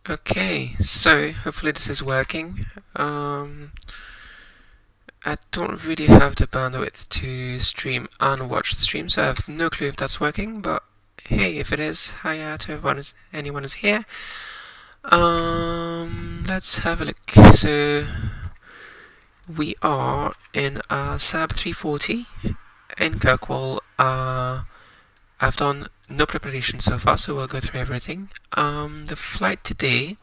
Okay, so hopefully this is working. I don't really have the bandwidth to stream and watch the stream, so I have no clue if that's working, but hey, if it is, hiya to anyone is here. Let's have a look. So, we are in a Saab 340 in Kirkwall. I've done no preparation so far, so we'll go through everything. The flight today.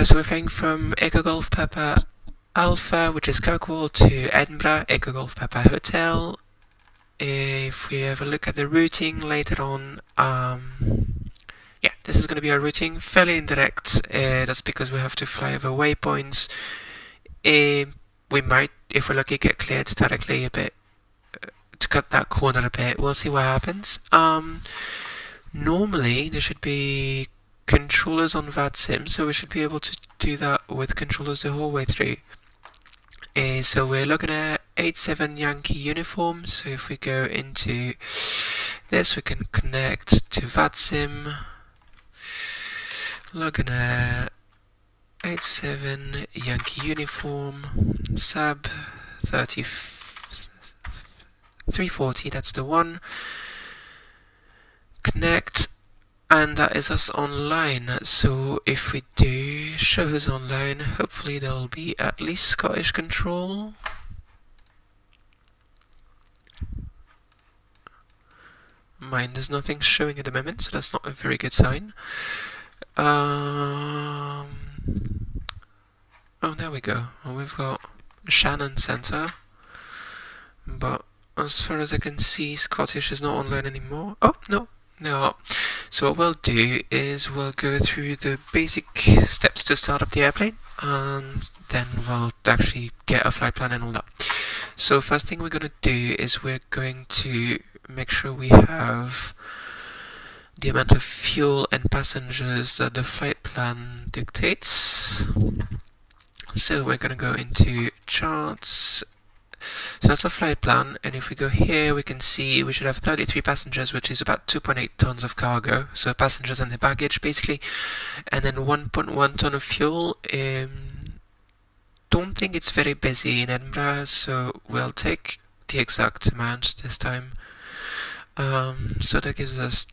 So we're flying from Echo Golf Papa Alpha, which is Kirkwall, to Edinburgh, Echo Golf Papa Hotel. If we have a look at the routing later on, yeah, this is going to be our routing, fairly indirect. That's because we have to fly over waypoints. We might, if we're lucky, get cleared directly a bit to cut that corner a bit. We'll see what happens. Normally there should be controllers on VATSIM, so we should be able to do that with controllers the whole way through. So we're looking at 87 Yankee uniform, so if we go into this we can connect to VATSIM. Looking at 87 Yankee uniform, Saab 340, that's the one. Connect, and that is us online. So if we do show who's online, hopefully there will be at least Scottish control. Mine, there's nothing showing at the moment, so that's not a very good sign. Oh, there we go. Well, we've got Shannon Centre, but as far as I can see, Scottish is not online anymore. Oh, no. So what we'll do is we'll go through the basic steps to start up the airplane, and then we'll actually get a flight plan and all that. So first thing we're going to do is we're going to make sure we have the amount of fuel and passengers that the flight plan dictates. So we're going to go into charts. So that's a flight plan, and if we go here we can see we should have 33 passengers, which is about 2.8 tons of cargo, so passengers and the baggage basically, and then 1.1 ton of fuel. Don't think it's very busy in Edinburgh, so we'll take the exact amount this time. So that gives us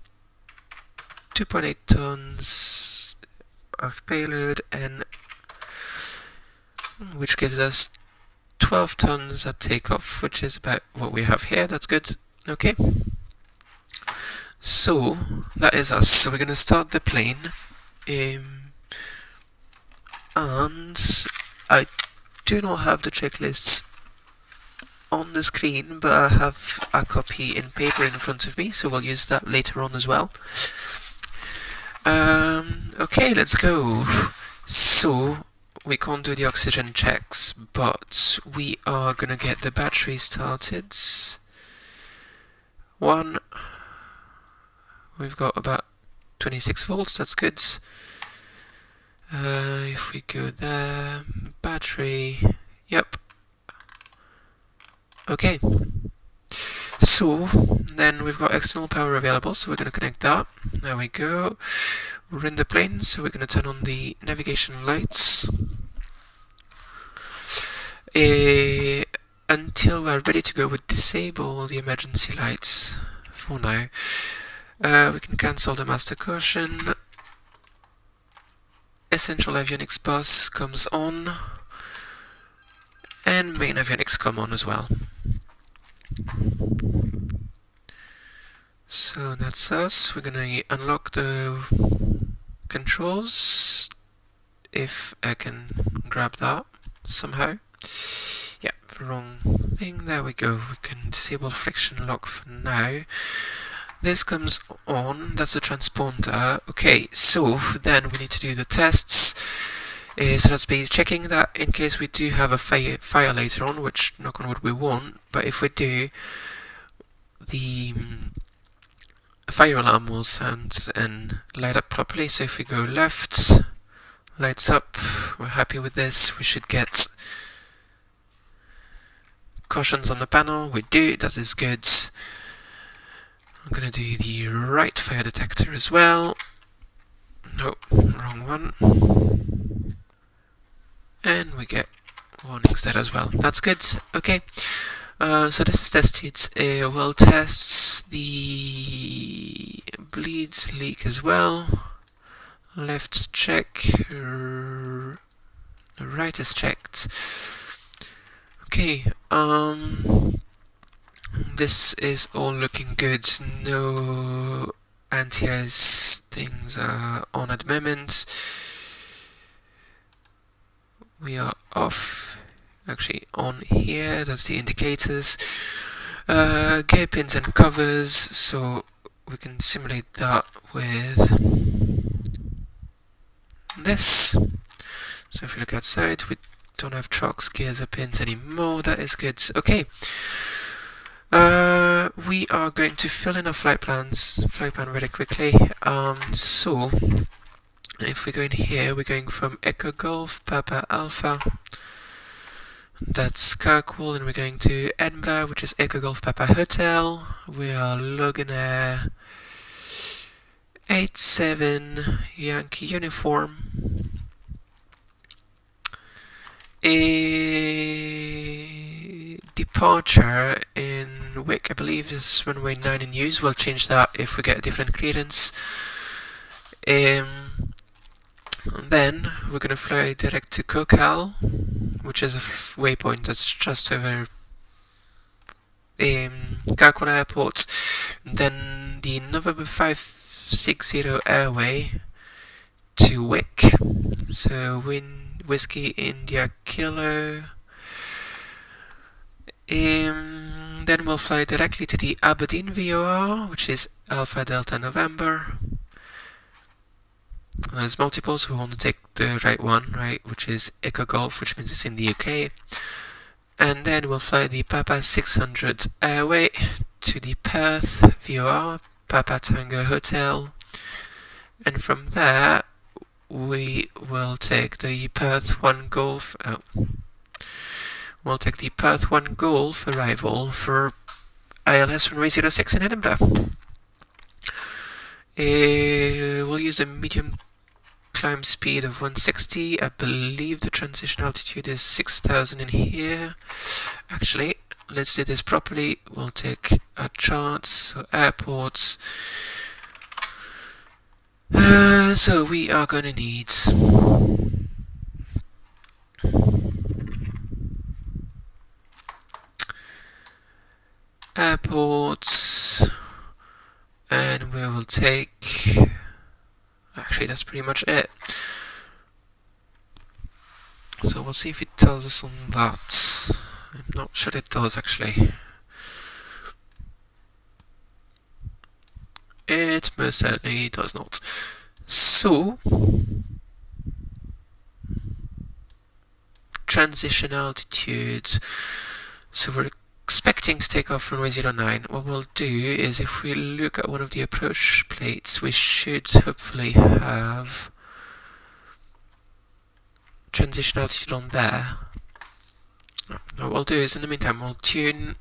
2.8 tons of payload, and which gives us 12 tons at takeoff, which is about what we have here. That's good. Okay. So that is us. So we're going to start the plane, and I do not have the checklists on the screen, but I have a copy in paper in front of me, so we'll use that later on as well. Okay, let's go. So we can't do the oxygen checks, but we are gonna get the battery started. We've got about 26 volts, that's good. If we go there, battery, yep. Okay. So then we've got external power available, so we're going to connect that. There we go. We're in the plane, so we're going to turn on the navigation lights until we're ready to go. We disable the emergency lights for now. We can cancel the master caution. Essential avionics bus comes on, and main avionics come on as well. So that's us. We're gonna unlock the controls, if I can grab that somehow. Yeah, wrong thing. There we go. We can disable friction lock for now. This comes on. That's the transponder. Okay, so then we need to do the tests. So that's be checking that in case we do have a fire later on, which knock on wood we won't, but if we do, the fire alarm will sound and light up properly. So if we go left, lights up, we're happy with this. We should get cautions on the panel. We do, that is good. I'm gonna do the right fire detector as well. Nope, wrong one. And we get warnings there as well. That's good. Okay. So this is tested. We'll test the bleeds leak as well. Left check. Right is checked. Okay. This is all looking good. No anti-ice things are on at the moment. We are off. Actually, on here. That's the indicators. Gear pins and covers. So we can simulate that with this. So if you look outside, we don't have trucks, gears, or pins anymore. That is good. Okay. We are going to fill in our flight plan really quickly. So if we go in here, we're going from Echo Golf, Papa Alpha. That's Kirkwall, and we're going to Edinburgh, which is Echo Golf Papa Hotel. We are Logan Air 87 Yankee uniform. A departure in Wick, I believe, is runway 9 in use. We'll change that if we get a different clearance. And then we're going to fly direct to Kirkwall, which is a waypoint that's just over Kirkwall Airport. Then the November 560 airway to Wick. So Whiskey India Kilo. Then we'll fly directly to the Aberdeen VOR, which is Alpha Delta November. There's multiple, so we want to take the right one, right, which is Echo Golf, which means it's in the UK. And then we'll fly the Papa 600 airway to the Perth VOR, Papa Tango Hotel. And from there, we will take the Perth 1 Golf. We'll take the Perth 1 Golf arrival for ILS runway 06 in Edinburgh. We'll use a medium climb speed of 160. I believe the transition altitude is 6,000 in here. Actually, let's do this properly. We'll take our charts, so airports. So we are going to need airports, and we will take, actually that's pretty much it. So we'll see if it tells us on that. I'm not sure it does actually. It most certainly does not. So, transition altitude. So we're expecting to take off runway 09. What we'll do is, if we look at one of the approach plates, we should hopefully have transition altitude on there. What we'll do is, in the meantime, we'll tune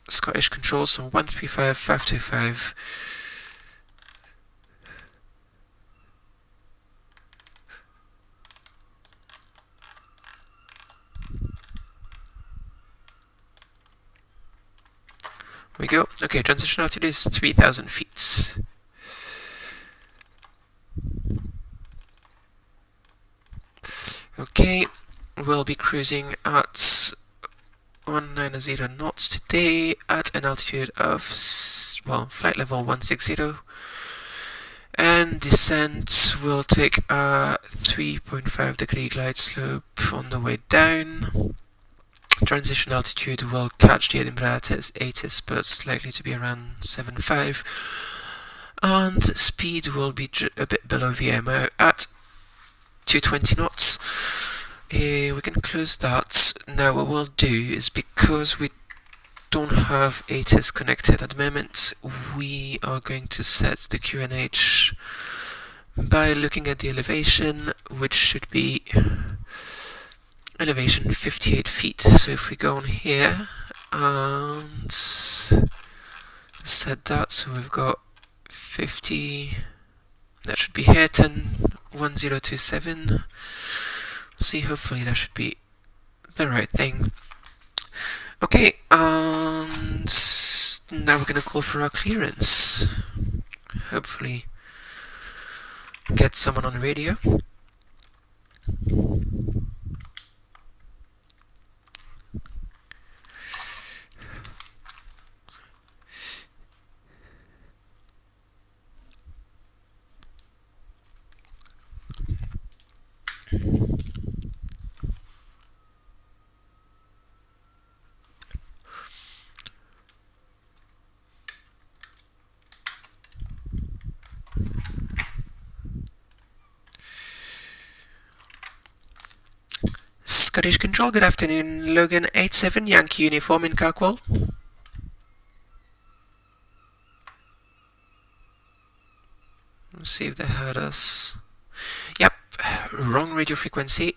Scottish controls on 135, 525. We go. Okay, transition altitude is 3,000 feet. Okay, we'll be cruising at 190 knots today at an altitude of, well, flight level 160. And descent will take a 3.5 degree glide slope on the way down. Transition altitude will catch the Edinburgh at 80s, but it's likely to be around 7.5. And speed will be a bit below VMO at 220 knots. We can close that. Now what we'll do is, because we don't have ATIS connected at the moment, we are going to set the QNH by looking at the elevation, which should be elevation 58 feet. So if we go on here and set that, so we've got 50, that should be here, 101027. See, hopefully that should be the right thing. Okay, and now we're gonna call for our clearance. Hopefully get someone on the radio. Scottish Control, good afternoon. Logan 87 Yankee uniform in Kirkwall. Let's see if they heard us. Yep, wrong radio frequency.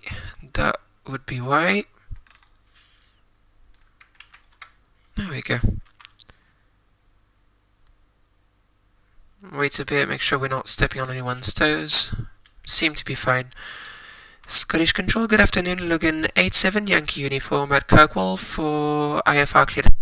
That would be why. There we go. Wait a bit, make sure we're not stepping on anyone's toes. Seem to be fine. Scottish Control, good afternoon. Logan 87 Yankee uniform at Kirkwall for IFR clearance.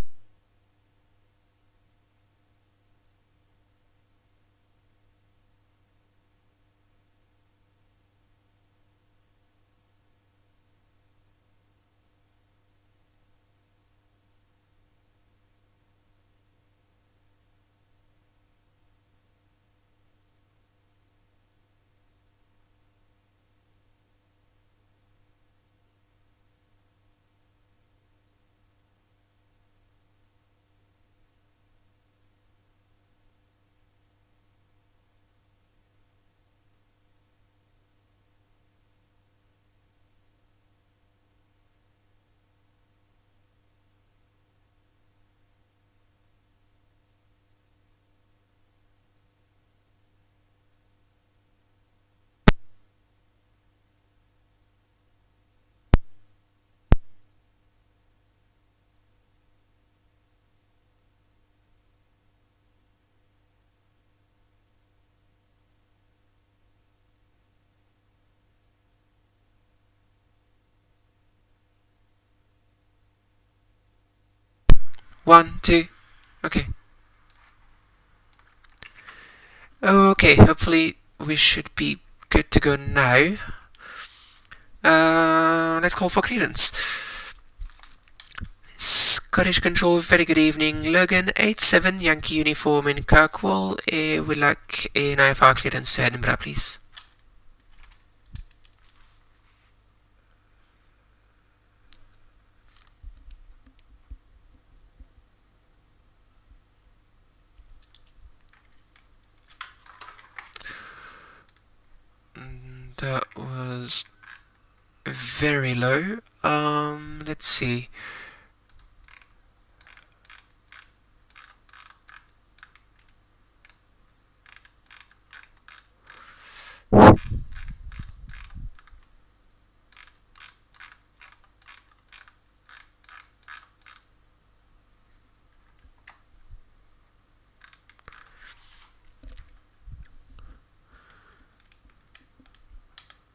One, two, okay. Okay, hopefully we should be good to go now. Let's call for clearance. Scottish Control, very good evening. Logan 87 Yankee uniform in Kirkwall. We'd like an IFR clearance to Edinburgh, please. That was very low. Let's see.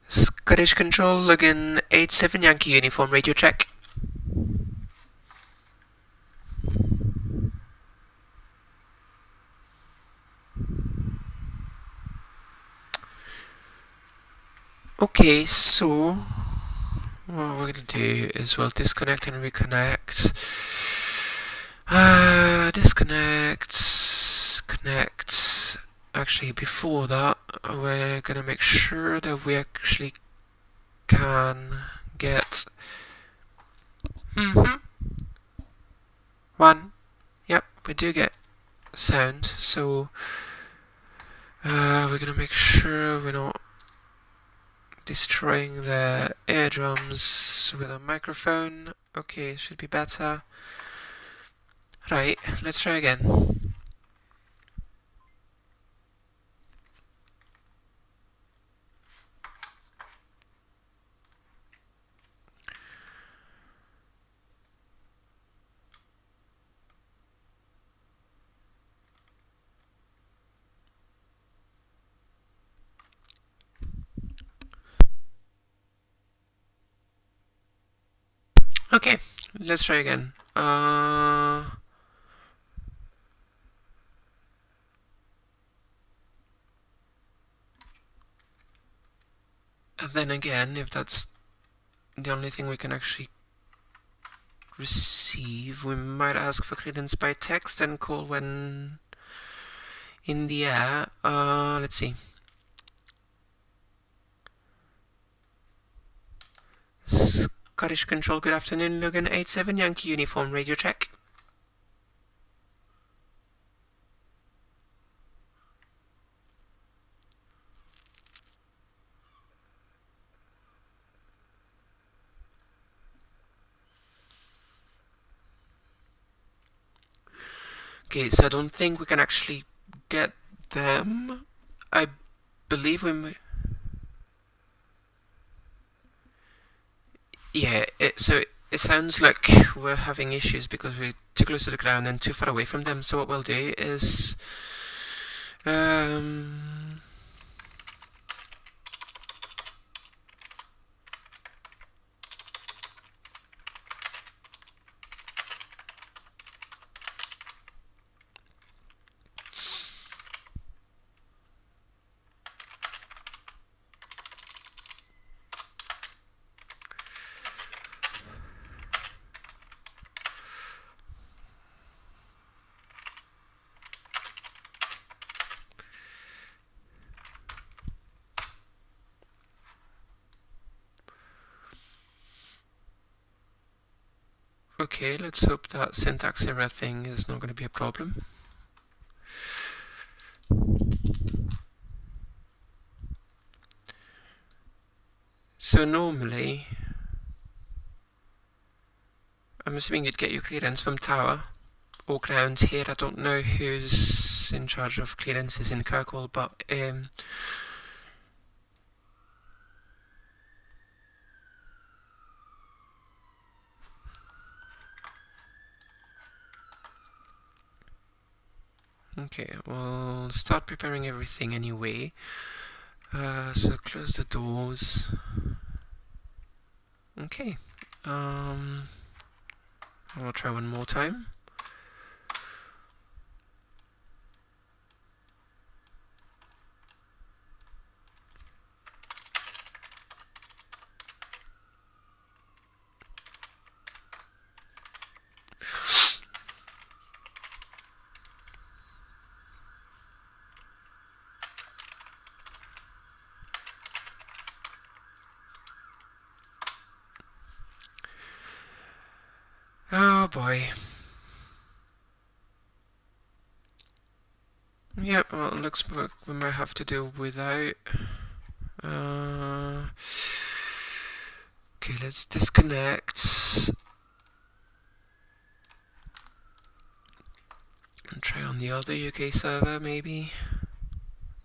Scottish Control, Logan 87 Yankee uniform, radio check. Okay, so what we're gonna do is we'll disconnect and reconnect. Disconnect, connect. Actually, before that, we're gonna make sure that we actually can get one. Yep, we do get sound, so we're gonna make sure we're not destroying the eardrums with a microphone. Okay, should be better. Right, let's try again. Okay, let's try again. And then again, if that's the only thing we can actually receive, we might ask for clearance by text and call when in the air. Let's see. Scottish Control, good afternoon. Logan 87 Yankee Uniform, radio check. Okay, so I don't think we can actually get them. I believe we... Yeah, so it sounds like we're having issues because we're too close to the ground and too far away from them. So what we'll do is... Okay, let's hope that syntax error thing is not going to be a problem. So normally, I'm assuming you'd get your clearance from tower or ground here. I don't know who's in charge of clearances in Kirkwall, but okay, we'll start preparing everything anyway. So close the doors. Okay. I'll try one more time. Oh boy. Yep, well, it looks like we might have to do without. Okay, let's disconnect. And try on the other UK server, maybe.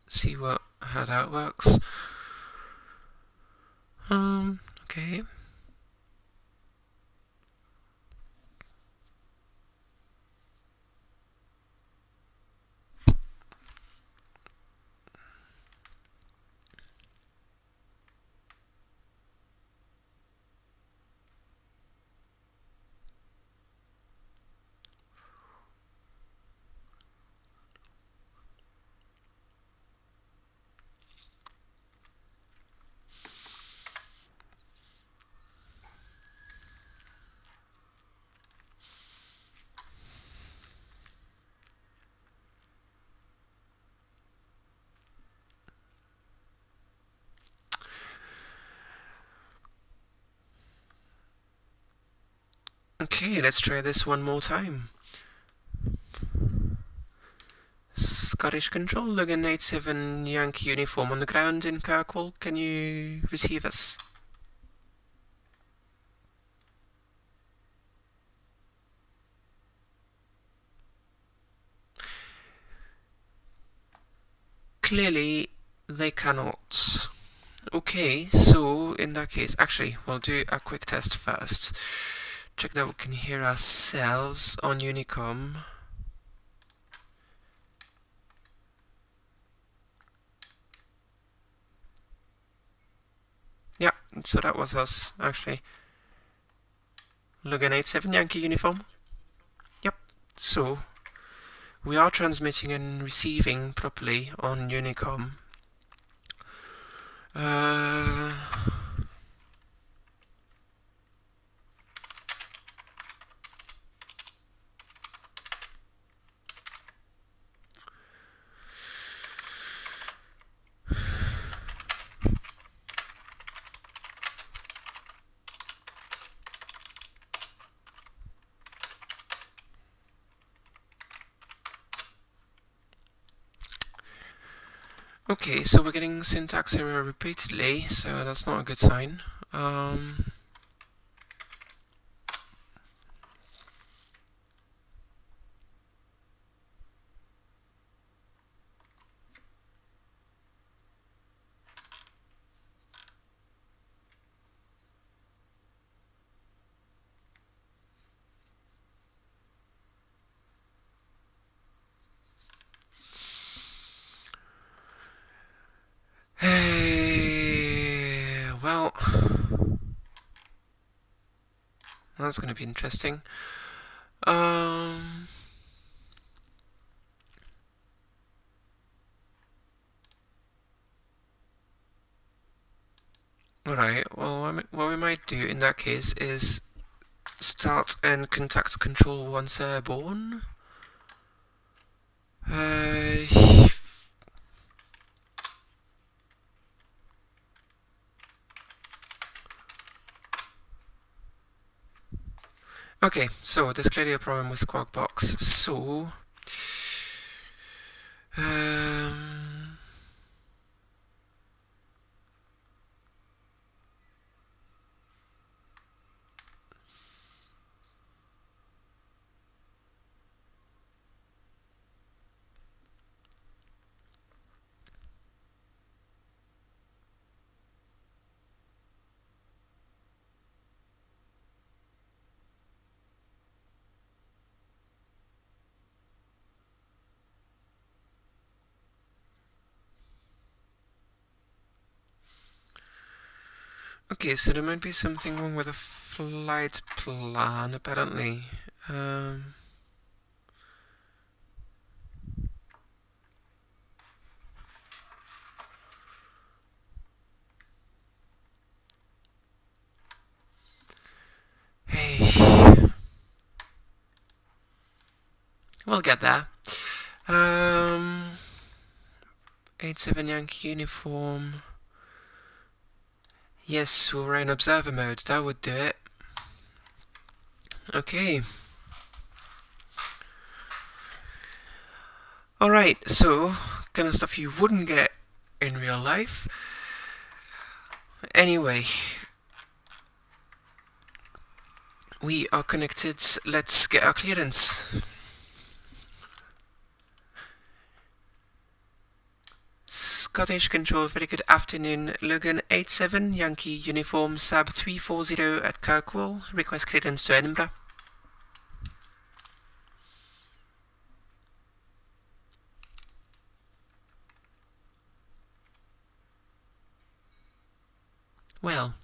See how that works. Okay. Okay, let's try this one more time. Scottish Control, Logan 87 Yankee Uniform on the ground in Kirkwall. Can you receive us? Clearly, they cannot. Okay, so in that case, actually, we'll do a quick test first. Check that we can hear ourselves on Unicom. Yeah, so that was us, actually. Logan 87 Yankee uniform. Yep, so we are transmitting and receiving properly on Unicom. Okay, so we're getting syntax error repeatedly, so that's not a good sign. Well, that's going to be interesting. Alright, well, what we might do in that case is start and contact control once airborne. Okay, so there's clearly a problem with Squawkbox. So, okay, so there might be something wrong with the flight plan, apparently. Hey, we'll get there. 87 Yankee uniform. Yes, we're in observer mode, that would do it. Okay. Alright, so, kind of stuff you wouldn't get in real life. Anyway, we are connected, let's get our clearance. Scottish Control, very good afternoon. Logan 87, Yankee Uniform, Saab 340 at Kirkwall. Request clearance to Edinburgh. Well,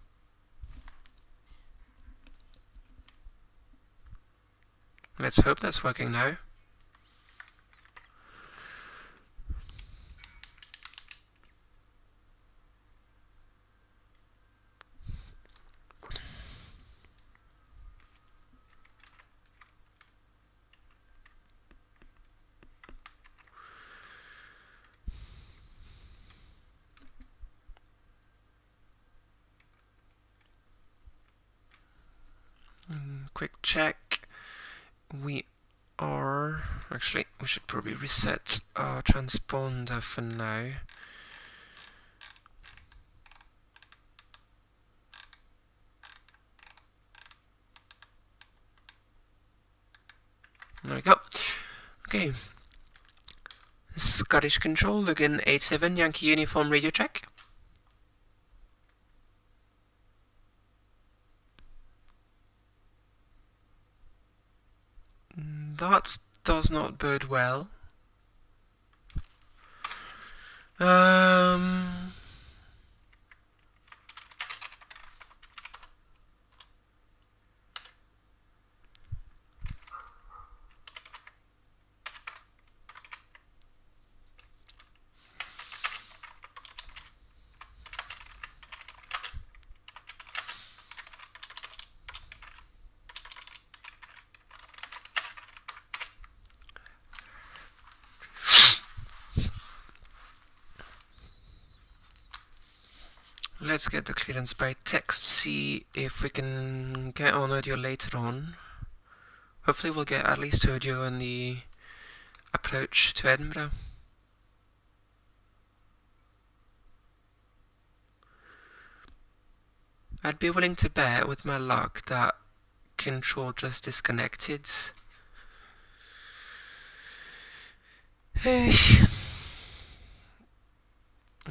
let's hope that's working now. Quick check. We are... Actually, we should probably reset our transponder for now. There we go. Okay. Scottish Control, Logan 87, Yankee Uniform, radio check. That does not bode well. let's get the clearance by text, see if we can get on audio later on. Hopefully we'll get at least audio on the approach to Edinburgh. I'd be willing to bet with my luck that control just disconnected. Hey.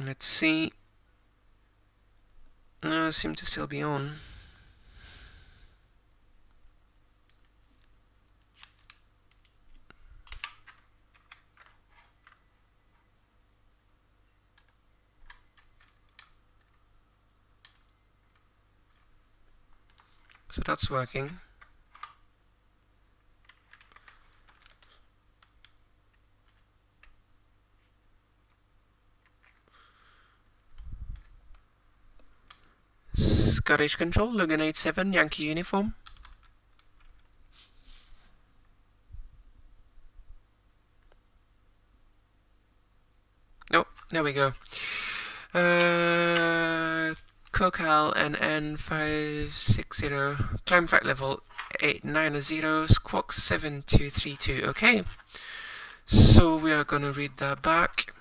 Let's see. No, seem to still be on. So that's working. Scottish Control, Logan 87, Yankee uniform. Oh, there we go. Kirkwall and N560, climb flight level 890, squawk 7232. Okay, so we are gonna read that back.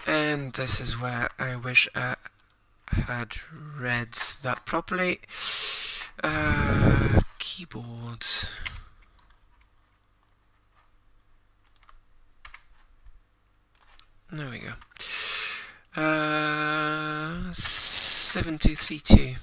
And this is where I wish I had read that properly. Keyboard. There we go. 7232.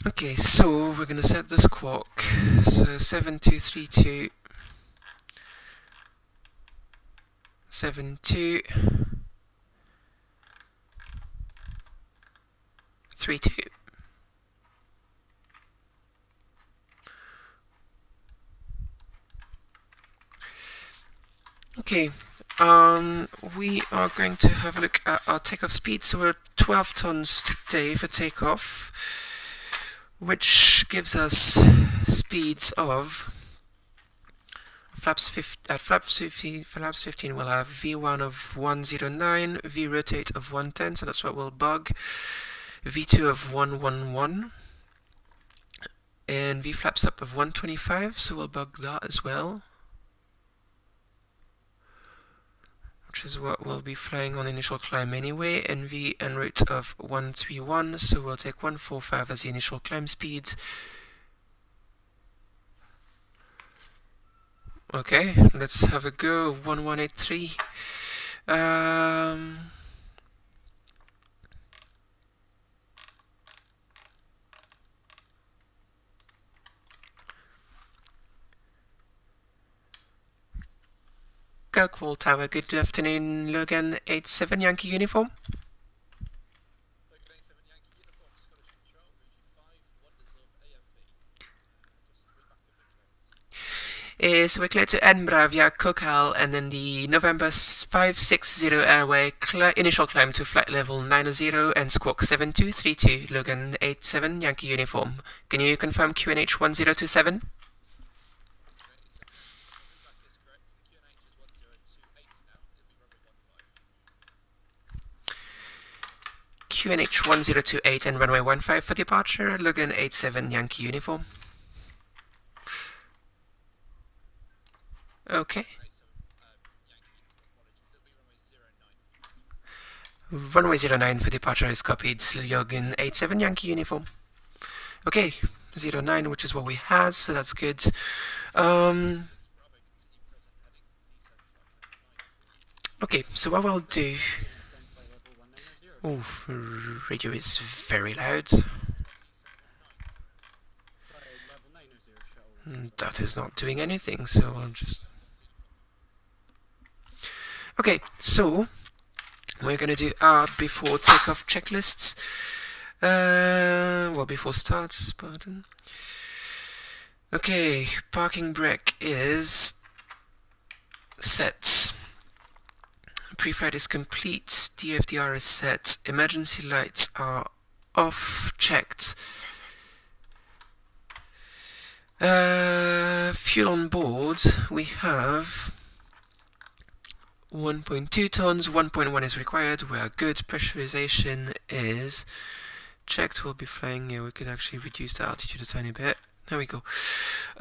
Okay, so we're gonna set the squawk. So 7232 7232. Okay, we are going to have a look at our takeoff speed. So we're 12 tons today for takeoff, which gives us speeds of flaps 15 we'll have V1 of 109, V rotate of 110, so that's what we'll bug, V2 of 111, and V flaps up of 125, so we'll bug that as well, which is what we'll be flying on initial climb anyway, and V en route of 131, so we'll take 145 as the initial climb speed. Okay, let's have a go. 1183. Kirkwall Tower, good afternoon. Logan 87 Yankee uniform. So we're clear to Edinburgh via Kirkwall, and then the November 560 airway initial climb to flight level 90 and squawk 7232, Logan 87 Yankee uniform. Can you confirm QNH 1027? QNH 1028 and runway 15 for departure, Logan 87 Yankee uniform. Okay. Runway 09 for departure is copied, Logan 87 Yankee uniform. Okay, 09, which is what we had, so that's good. Okay, so what I'll do... Oh, radio is very loud. That is not doing anything, so I'll just... Okay, so we're gonna do our before takeoff checklists. Well, before starts, pardon. Okay, parking brake is set. Pre-flight is complete. DFDR is set. Emergency lights are off, checked. Fuel on board, we have 1.2 tons, 1.1 is required, we are good. Pressurization is checked, we'll be flying, yeah, we could actually reduce the altitude a tiny bit. There we go.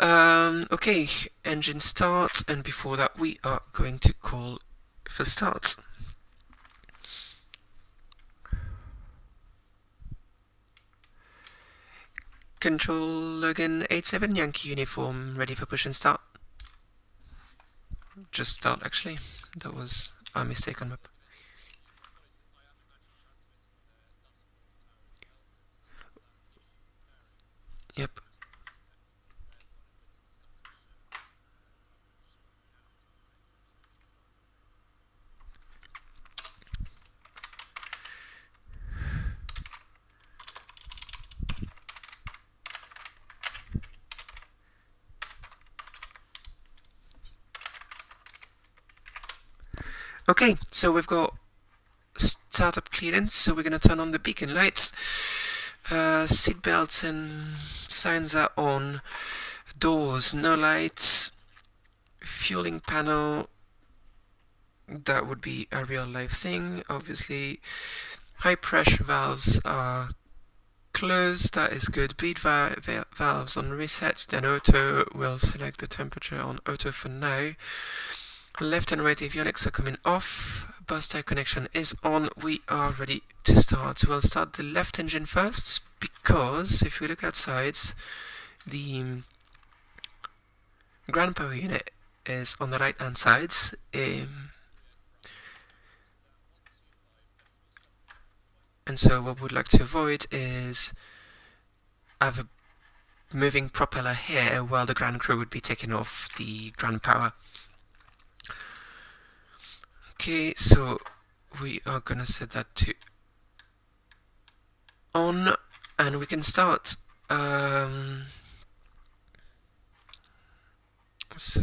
Okay, engine start, and before that we are going to call for start. Control Logan 87 Yankee uniform, ready for push and start. Just start actually, that was a mistake on my... Yep. Okay, so we've got startup clearance, so we're going to turn on the beacon lights. Seat belts and signs are on. Doors, no lights. Fueling panel, that would be a real life thing, obviously. High pressure valves are closed, that is good. Bleed valves on reset, then auto. We'll select the temperature on auto for now. Left and right avionics are coming off. Bus tie connection is on. We are ready to start. We'll start the left engine first, because if we look outside, the ground power unit is on the right hand side. And so what we'd like to avoid is have a moving propeller here while the ground crew would be taking off the ground power. Okay, so we are gonna set that to on, and we can start. So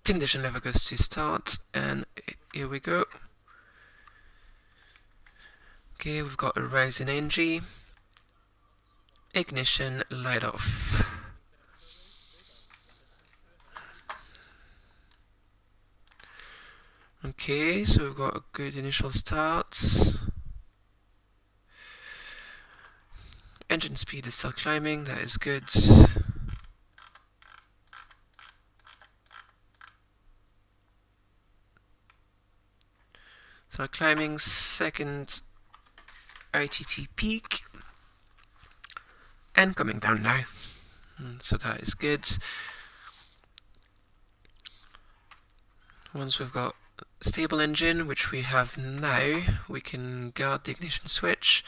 condition level goes to start, and here we go. Okay, we've got a rise in NG. Ignition, light off. Okay, so we've got a good initial start. Engine speed is still climbing, that is good. So climbing, second ITT peak, and coming down now. So that is good. Once we've got stable engine, which we have now, we can guard the ignition switch.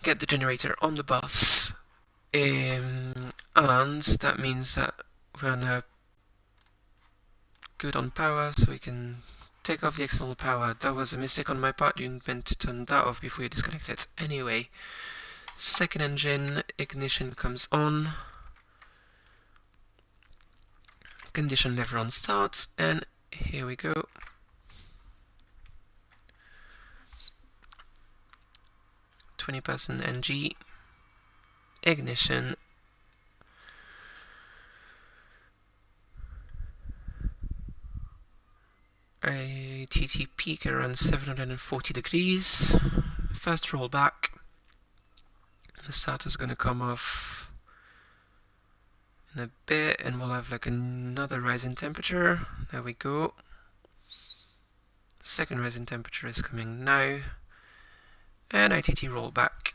Get the generator on the bus, and that means that we're now good on power, so we can take off the external power. That was a mistake on my part, you meant to turn that off before you disconnect it. Anyway, second engine, ignition comes on. Condition lever on start, and here we go. %, NG, ignition, ITT peak around 740 degrees, first roll back, the starter's going to come off in a bit, and we'll have like another rise in temperature. There we go. Second rise in temperature is coming now, and ITT roll back.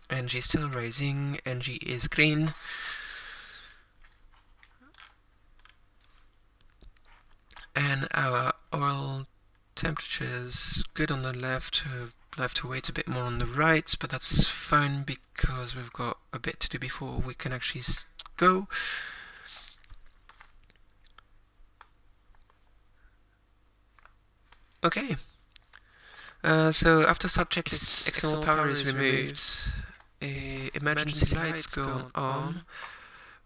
NG still rising, NG is green. our oil temperature is good on the left. We'll have to wait a bit more on the right, but that's fine because we've got a bit to do before we can actually go. Okay. So after Saab checklist's external power is removed, emergency lights go on.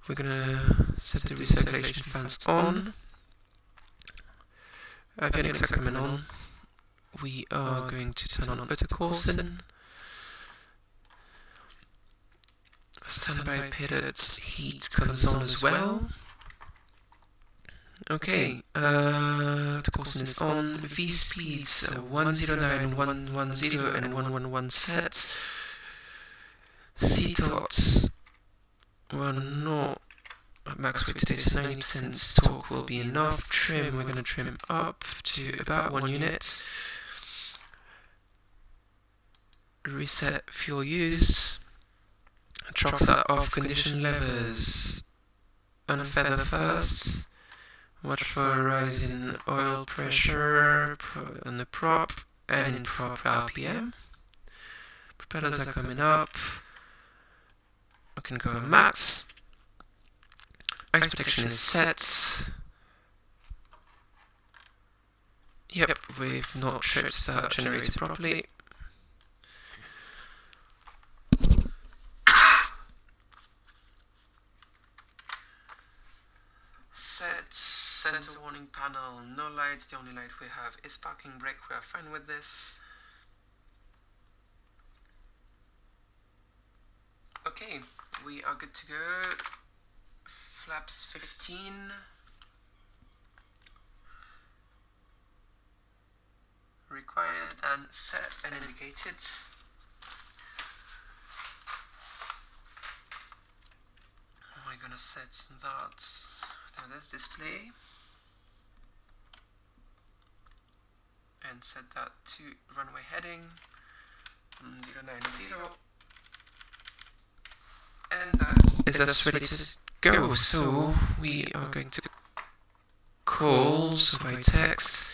We're gonna set the recirculation fans on. Avionics are coming on. We are going to turn on autocaution. Standby pilots heat comes on as well. Okay, autocaution is on. V speeds 109, 110 and 111 sets. CTOTs were not at max weight today, so 90% torque will be enough. Trim, we're going to trim up to about 1 unit. Reset fuel use. Trucks are off condition levers. Unfeather first. Watch for a rise in oil pressure on the prop and in prop RPM. Propellers are coming up. I can go max. Ice protection is set. Yep, we've not tripped that generator properly. Set center warning panel, no lights, the only light we have is parking brake, we are fine with this. Okay, we are good to go. Flaps 15. Required and set and indicated. Am I gonna set that to this display and set that to runway heading 090, and that is us ready to go. So we are going to call by text.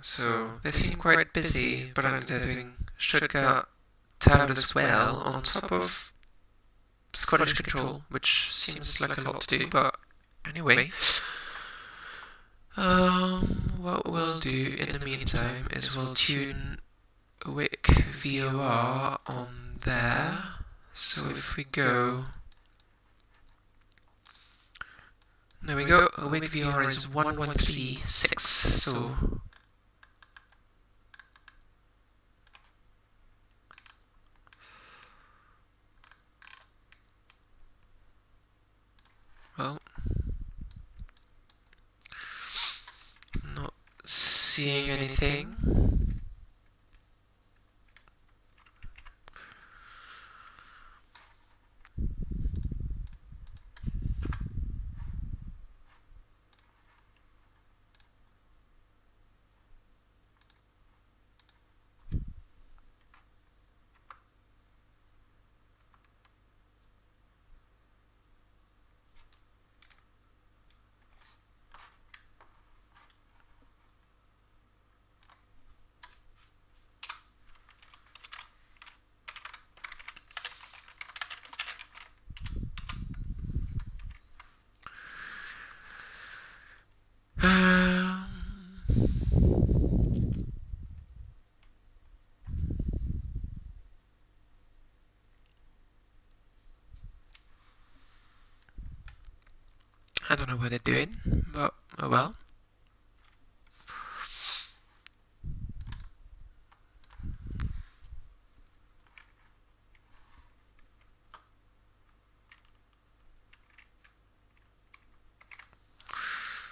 So they seem quite busy, but they're doing Stuttgart town as well on top of Scottish Control, which seems like a lot to do, but anyway. What we'll do in the meantime is we'll tune a WIC VOR on there. So if we go, there we go, a WIC VOR is 1136, so well, not seeing anything. I don't know what they're doing, but oh well.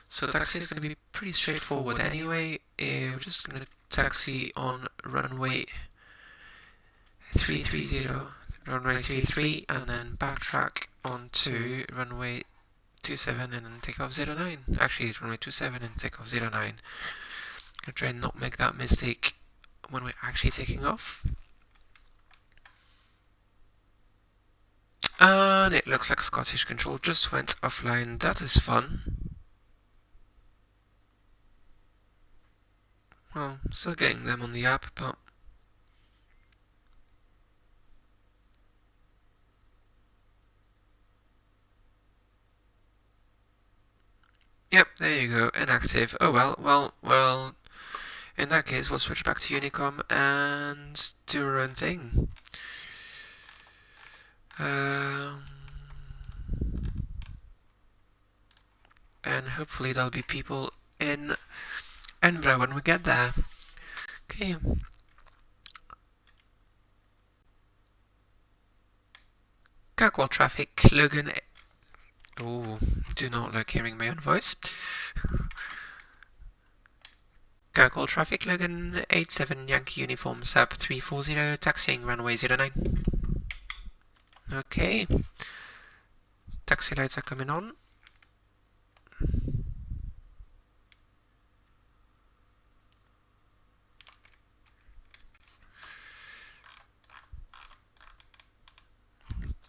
So taxi is going to be pretty straightforward anyway. We're just going to taxi on runway 330, runway 33, and then backtrack onto runway 27 and then take off 09. Actually, runway 27 and take off 09. I'll try and not make that mistake when we're actually taking off. And it looks like Scottish Control just went offline. That is fun. Well, still getting them on the app, but yep, there you go, inactive. Oh well, in that case we'll switch back to Unicom and do our own thing. And hopefully there'll be people in Edinburgh when we get there. Okay. Kirkwall traffic, Logan. Oh, do not like hearing my own voice. Kirkwall traffic, Logan 87 Yankee uniform, Saab 340, taxiing runway 09. Okay. Taxi lights are coming on.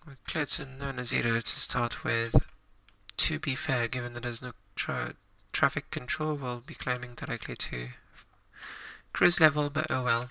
We're cleared to 90 to start with. To be fair, given that there's no traffic control, we'll be climbing directly to cruise level, but oh well.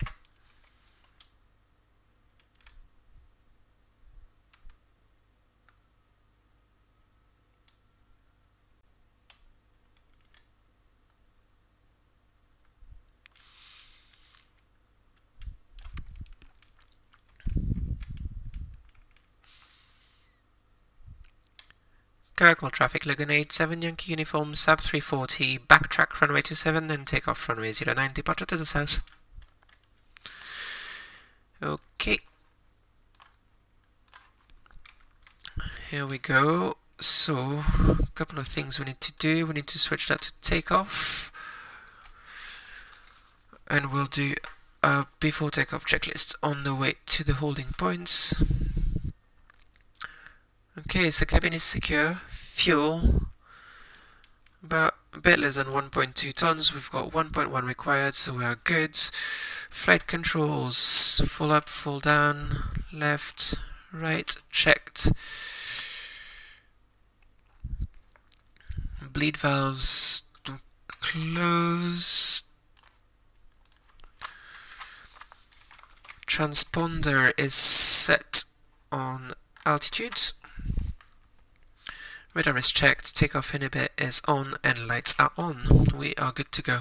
Kirkwall traffic, Logan 87 Yankee uniform, Saab 340, backtrack runway 27, then take off runway 09, departure to the south. Okay. Here we go. So, a couple of things we need to do. We need to switch that to takeoff. And we'll do a before takeoff checklist on the way to the holding points. Okay, so cabin is secure. Fuel, about a bit less than 1.2 tons. We've got 1.1 required, so we are good. Flight controls, full up, full down, left, right, checked. Bleed valves closed. Transponder is set on altitude. Radar is checked, takeoff inhibit is on, and lights are on. We are good to go.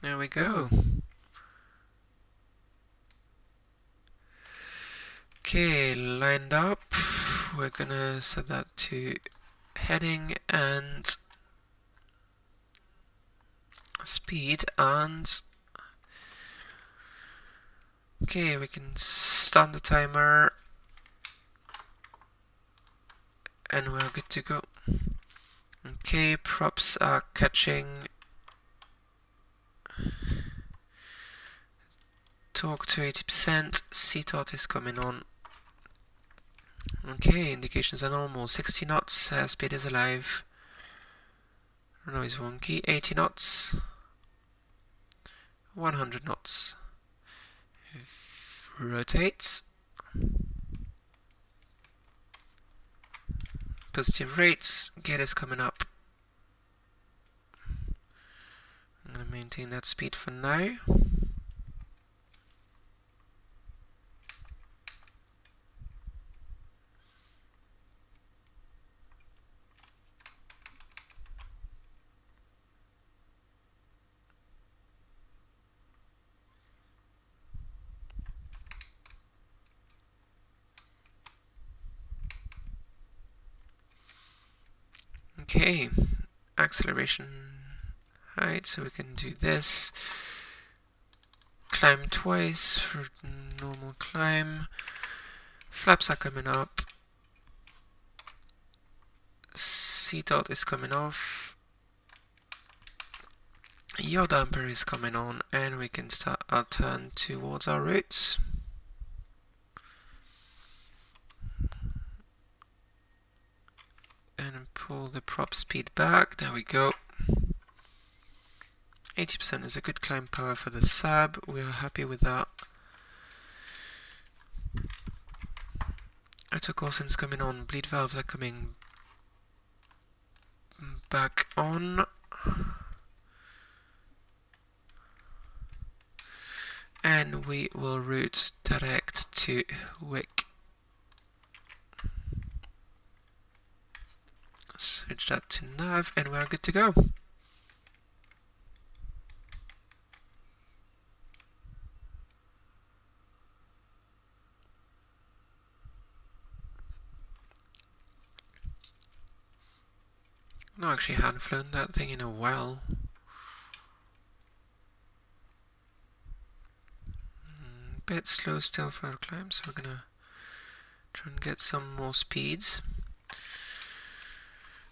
There we go. Okay, lined up. We're gonna set that to heading and speed, and okay, we can start the timer and we're good to go. Okay, props are catching. Torque to 80%, CTOT is coming on. Okay, indications are normal. 60 knots, airspeed is alive. Runway is wonky. 80 knots. 100 knots. Rotate. Positive rates. Gate is coming up. I'm going to maintain that speed for now. Okay, acceleration Right, so we can do this. Climb twice for normal climb. Flaps are coming up. C dot is coming off. Yaw damper is coming on, and we can start our turn towards our routes. And pull the prop speed back. There we go. 80% is a good climb power for the Saab. We are happy with that. Auto Corson's coming on. Bleed valves are coming back on. And we will route direct to Wick. Switch that to nav and we're good to go. I've not actually hand flown that thing in a while. Bit slow still for our climb, so we're gonna try and get some more speeds.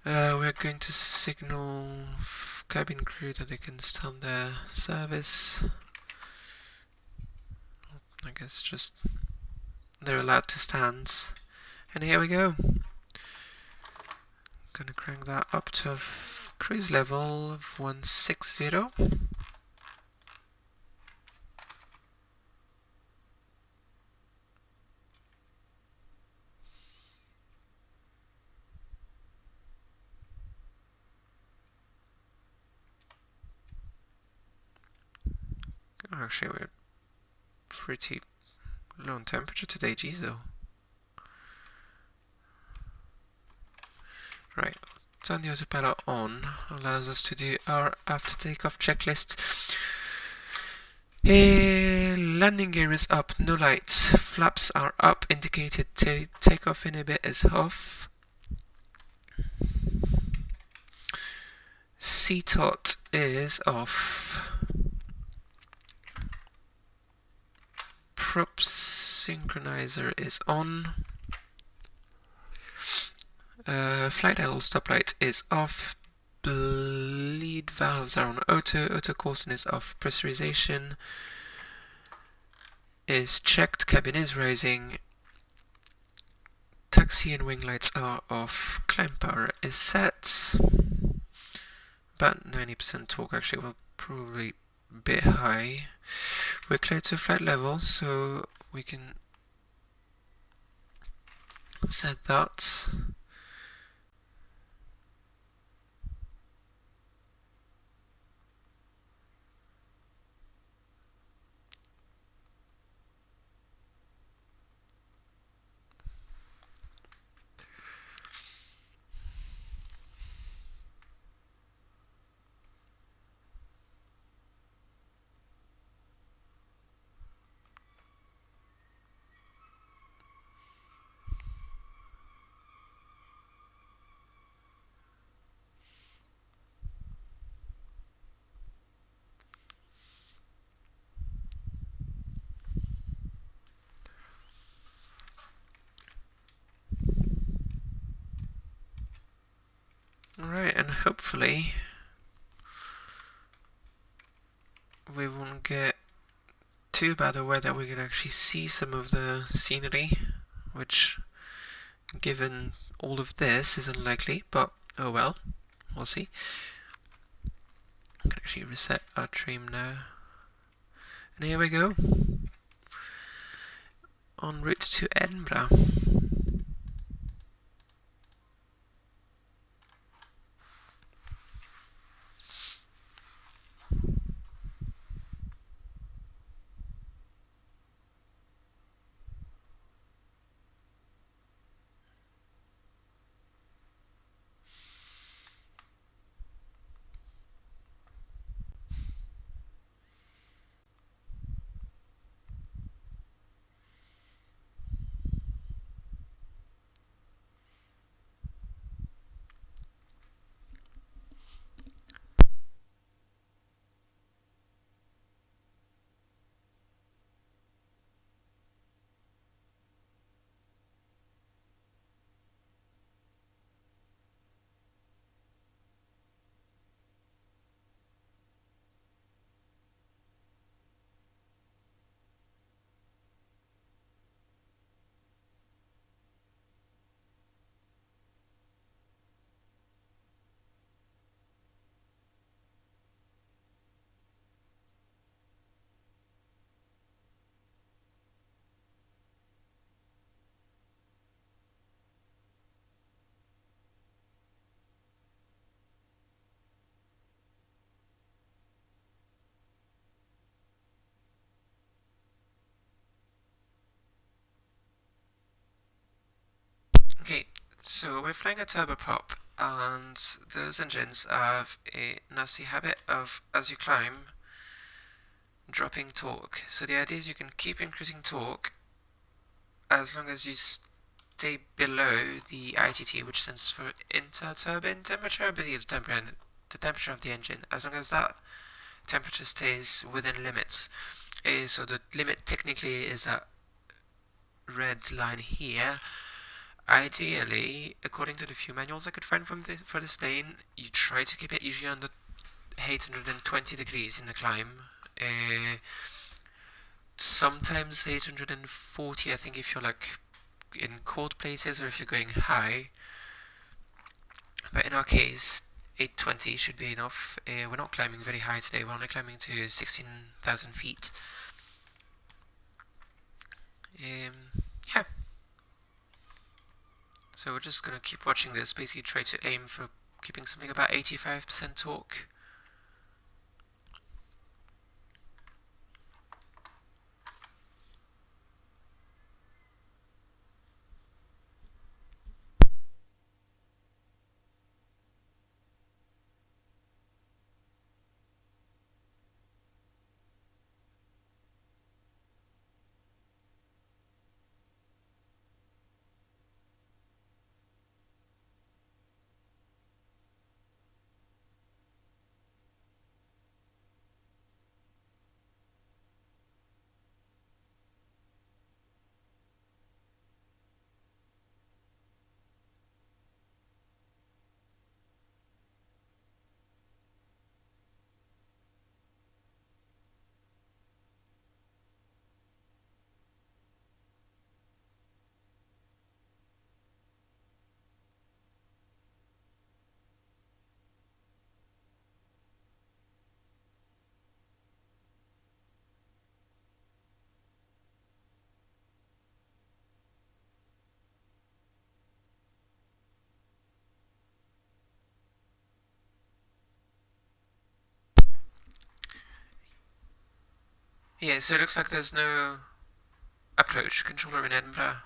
We're going to signal cabin crew that they can start their service. I guess just they're allowed to stand. And here we go. Gonna crank that up to cruise level of 160. Actually, we're pretty low on temperature today, geez though. Right, turn the autopilot on, allows us to do our after takeoff checklist. Landing gear is up, no lights. Flaps are up, indicated takeoff inhibit is off. CTOT is off. Prop synchronizer is on. Flight idle stoplight is off. Bleed valves are on auto. Auto Corson is off. Pressurization is checked. Cabin is rising. Taxi and wing lights are off. Climb power is set. About 90% torque. Actually, we're probably a bit high. We're clear to flight level, so we can set that. Alright, and hopefully we won't get too bad a weather. We can actually see some of the scenery, which, given all of this, is unlikely, but oh well, we'll see. I can actually reset our trim now. And here we go. En route to Edinburgh. So we're flying a turboprop, and those engines have a nasty habit of, as you climb, dropping torque. So the idea is you can keep increasing torque as long as you stay below the ITT, which stands for interturbine temperature, basically the temperature of the engine. As long as that temperature stays within limits. So the limit technically is that red line here. Ideally, according to the few manuals I could find for this plane, you try to keep it usually under 820 degrees in the climb. Sometimes 840, I think, if you're like in cold places or if you're going high. But in our case, 820 should be enough. We're not climbing very high today, we're only climbing to 16,000 feet. Yeah. So we're just going to keep watching this, basically try to aim for keeping something about 85% torque. Yeah, so it looks like there's no approach controller in Edinburgh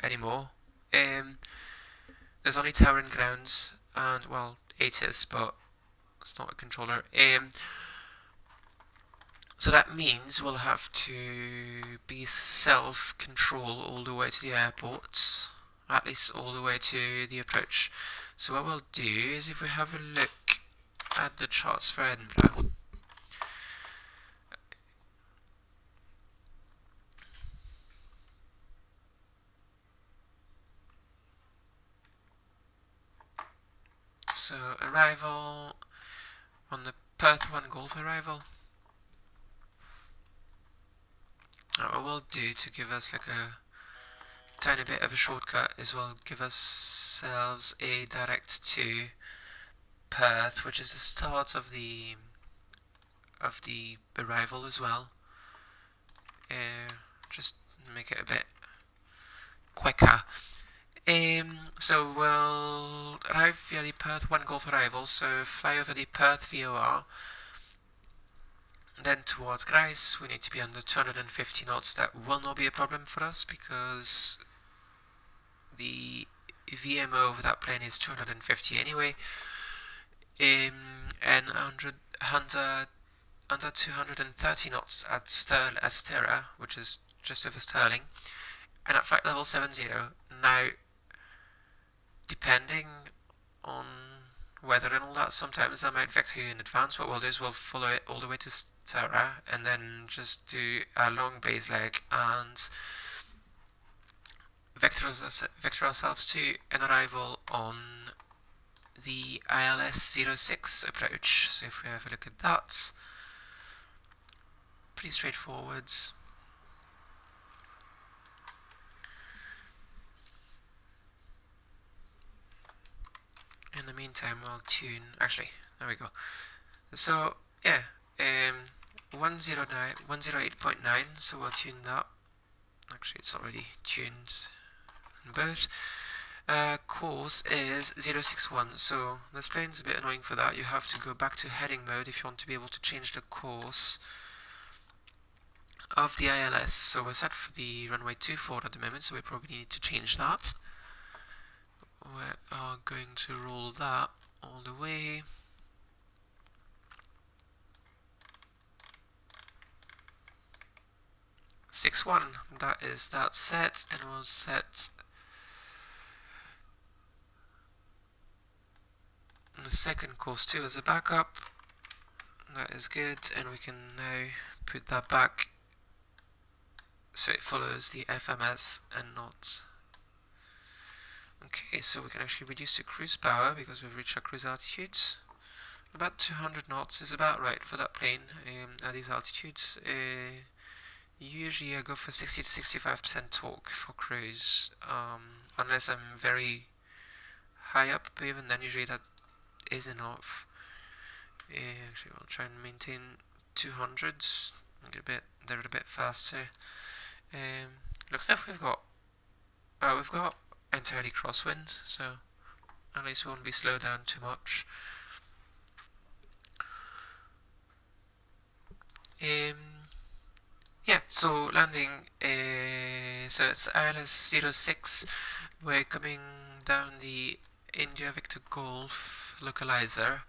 anymore. There's only tower and grounds, and well, ATIS, but it's not a controller. So that means we'll have to be self-control all the way to the airport, at least all the way to the approach. So what we'll do is, if we have a look at the charts for Edinburgh, so arrival on the Perth 1 Golf arrival. Now what we'll do to give us like a tiny bit of a shortcut is we'll give ourselves a direct to Perth, which is the start of the arrival as well. Just make it a bit quicker. So we'll arrive via the Perth 1 Golf arrival, so fly over the Perth VOR. Then towards Grice, we need to be under 250 knots. That will not be a problem for us because the VMO of that plane is 250 anyway. And under 230 knots at Astera, which is just over Stirling, and at flight level 70. Now, depending on weather and all that, sometimes I might vector you in advance. What we'll do is we'll follow it all the way to Stara and then just do a long base leg and vector ourselves to an arrival on the ILS 06 approach. So if we have a look at that, pretty straightforward. In the meantime, we'll tune. Actually, there we go. So yeah, 108.9. So we'll tune that. Actually, it's already tuned in both. Course is 061. So this plane's a bit annoying for that. You have to go back to heading mode if you want to be able to change the course of the ILS. So we're set for the runway 24 at the moment, so we probably need to change that. we are going to roll that all the way. Six one. That is that set, and we'll set the second course 2 as a backup. That is good, and we can now put that back so it follows the FMS and not. Okay, so we can actually reduce the cruise power because we've reached our cruise altitude. About 200 knots is about right for that plane at these altitudes. Usually I go for 60 to 65% torque for cruise, unless I'm very high up, but even then usually that is enough. Actually, we'll try and maintain 200s, get a bit faster. Looks like we've got entirely crosswind, so at least we won't be slowed down too much. Yeah, so landing, so it's ILS 06, we're coming down the India Victor Golf localizer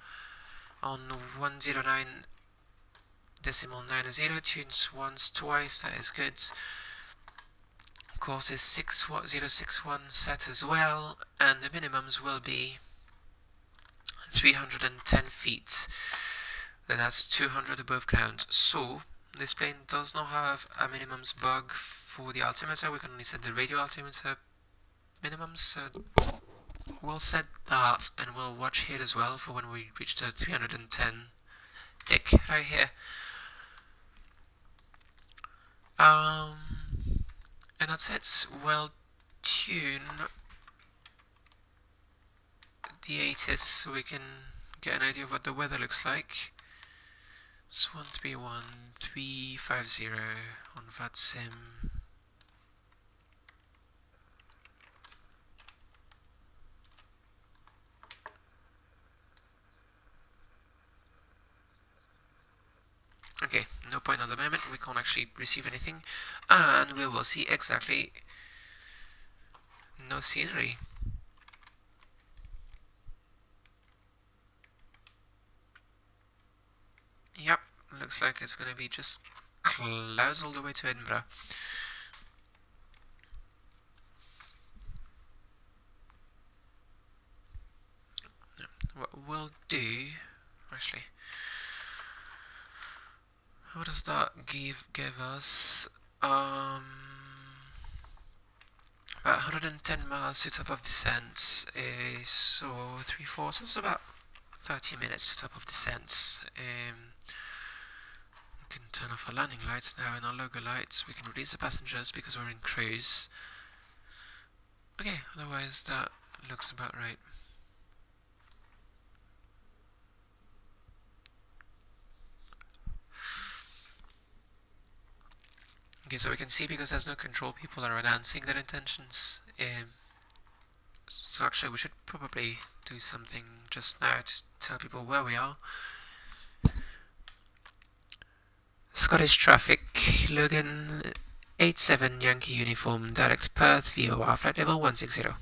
on 109.90, tunes once, twice, that is good. Course is 6061 set as well, and the minimums will be 310 feet, and that's 200 above ground. So this plane does not have a minimums bug for the altimeter. We can only set the radio altimeter minimums, so we'll set that, and we'll watch here as well for when we reach the 310 tick right here. And that's it. We'll tune the ATIS so we can get an idea of what the weather looks like. It's 131350 on VATSIM. Okay, no point at the moment, we can't actually receive anything, and we will see exactly no scenery. Yep, looks like it's gonna be just clouds all the way to Edinburgh. What we'll do, actually, what does that give us? About 110 miles to top of descent, so 3/4, so it's about 30 minutes to top of descent. We can turn off our landing lights now and our logo lights. We can release the passengers because we're in cruise. Okay, otherwise that looks about right. Okay, so we can see because there's no control, people are announcing their intentions. So actually we should probably do something just now to tell people where we are. Scottish traffic, Logan 87 Yankee uniform, direct Perth, VOR, flight level 160.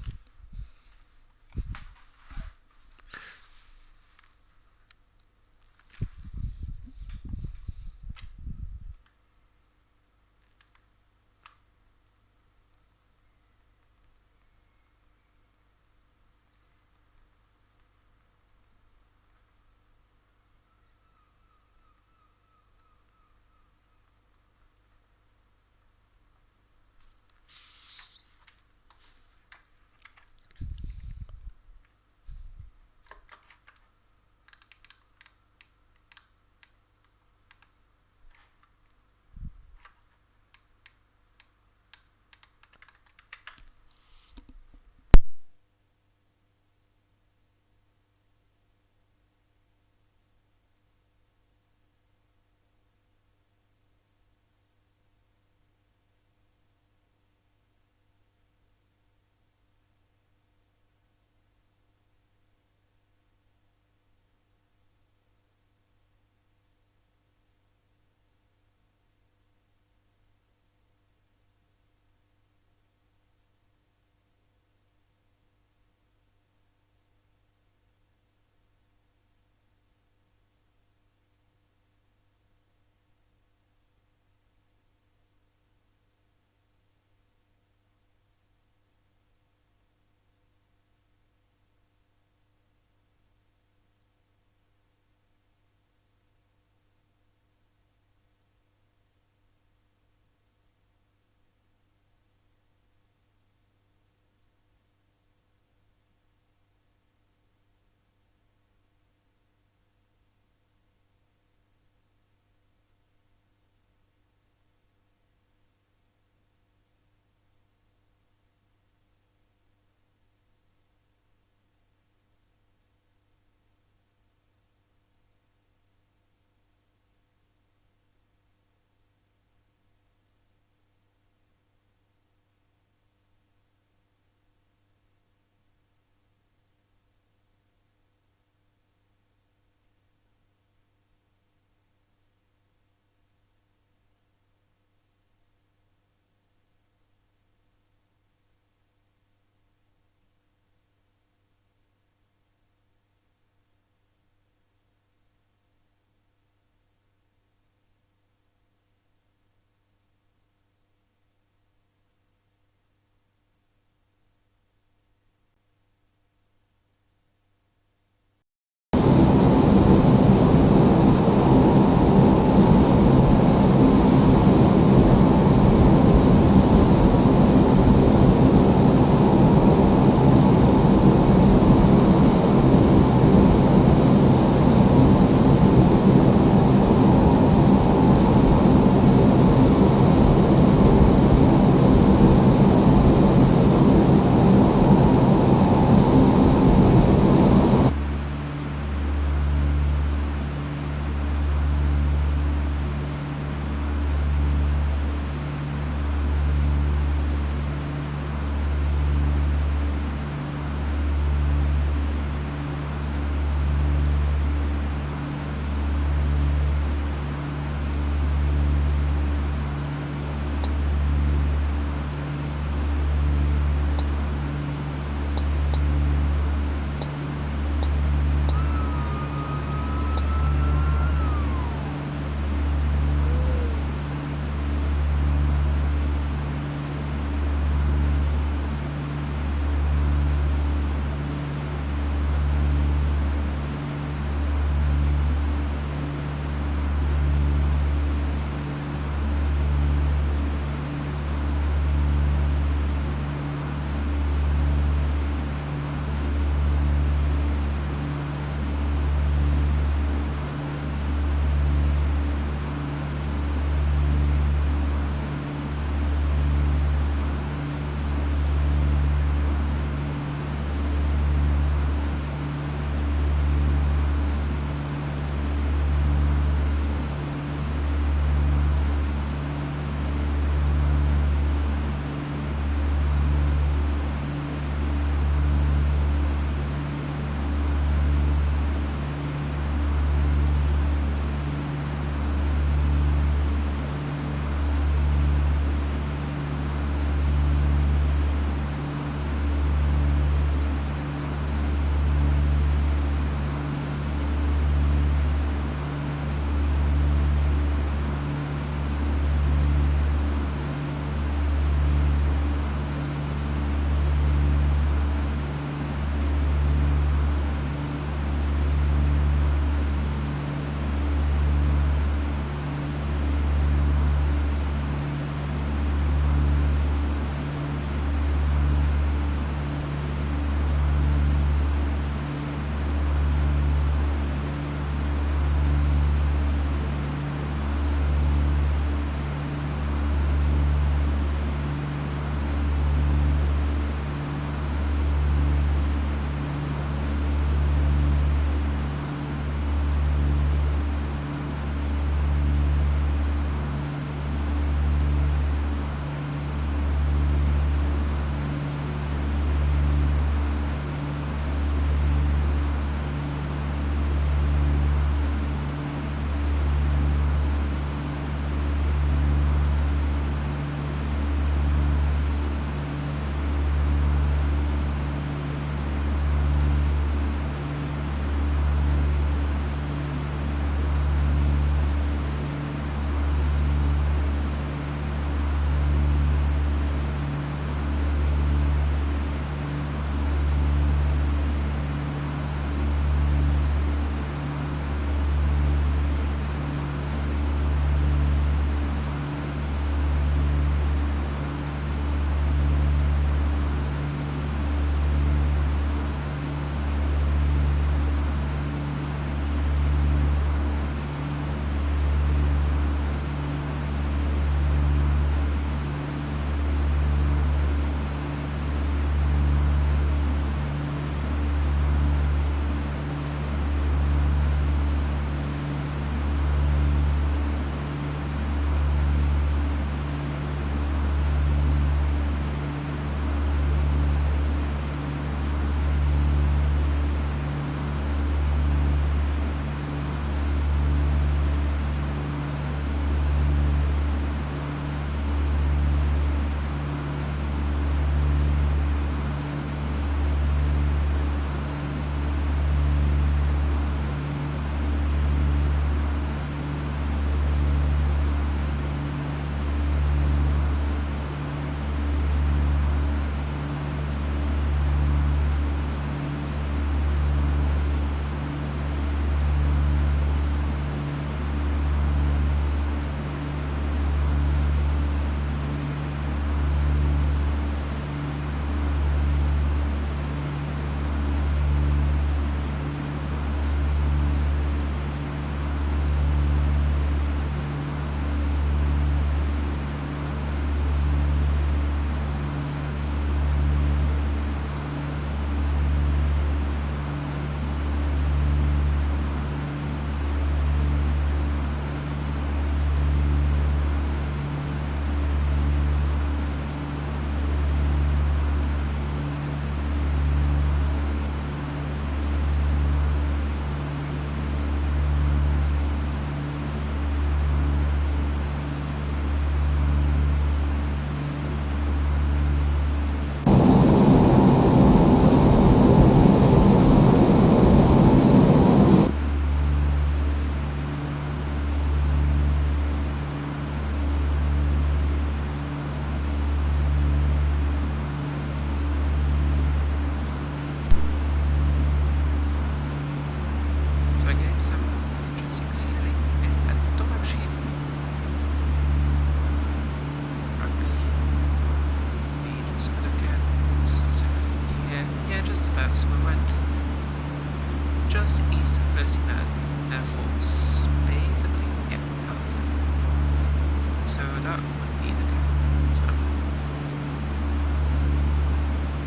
that would be the case.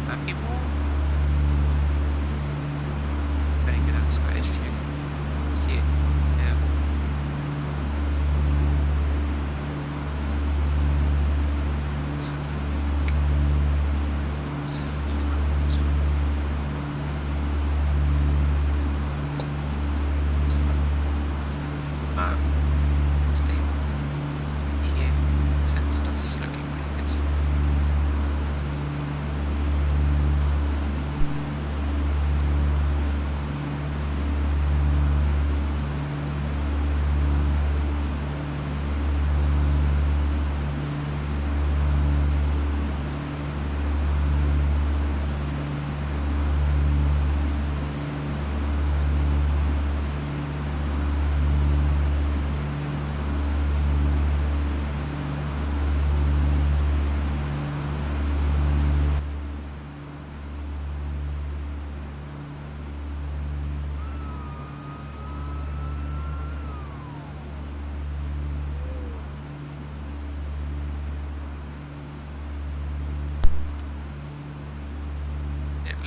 Happy more? Better get out Scottish too. See it. Yeah. So, stable. TA sensor, that's looking pretty good.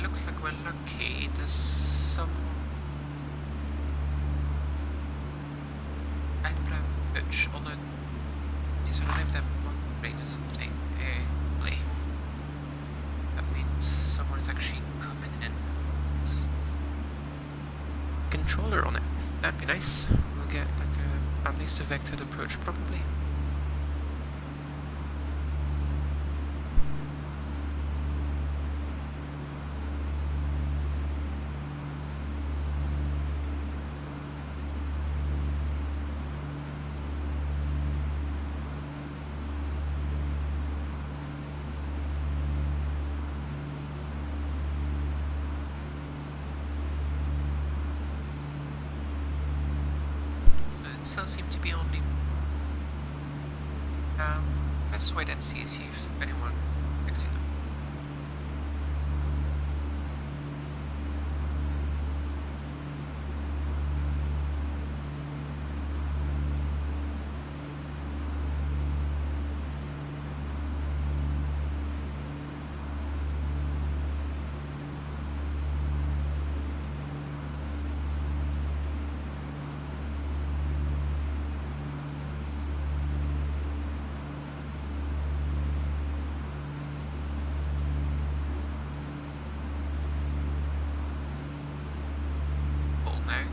Looks like we're lucky. There's some Edinburgh coach, although these are left at one train or something. Early. That means someone is actually coming in. It's controller on it. That'd be nice. We'll get like at least a vectored approach probably. Still seem to be only. Let's wait and see if anyone acting up.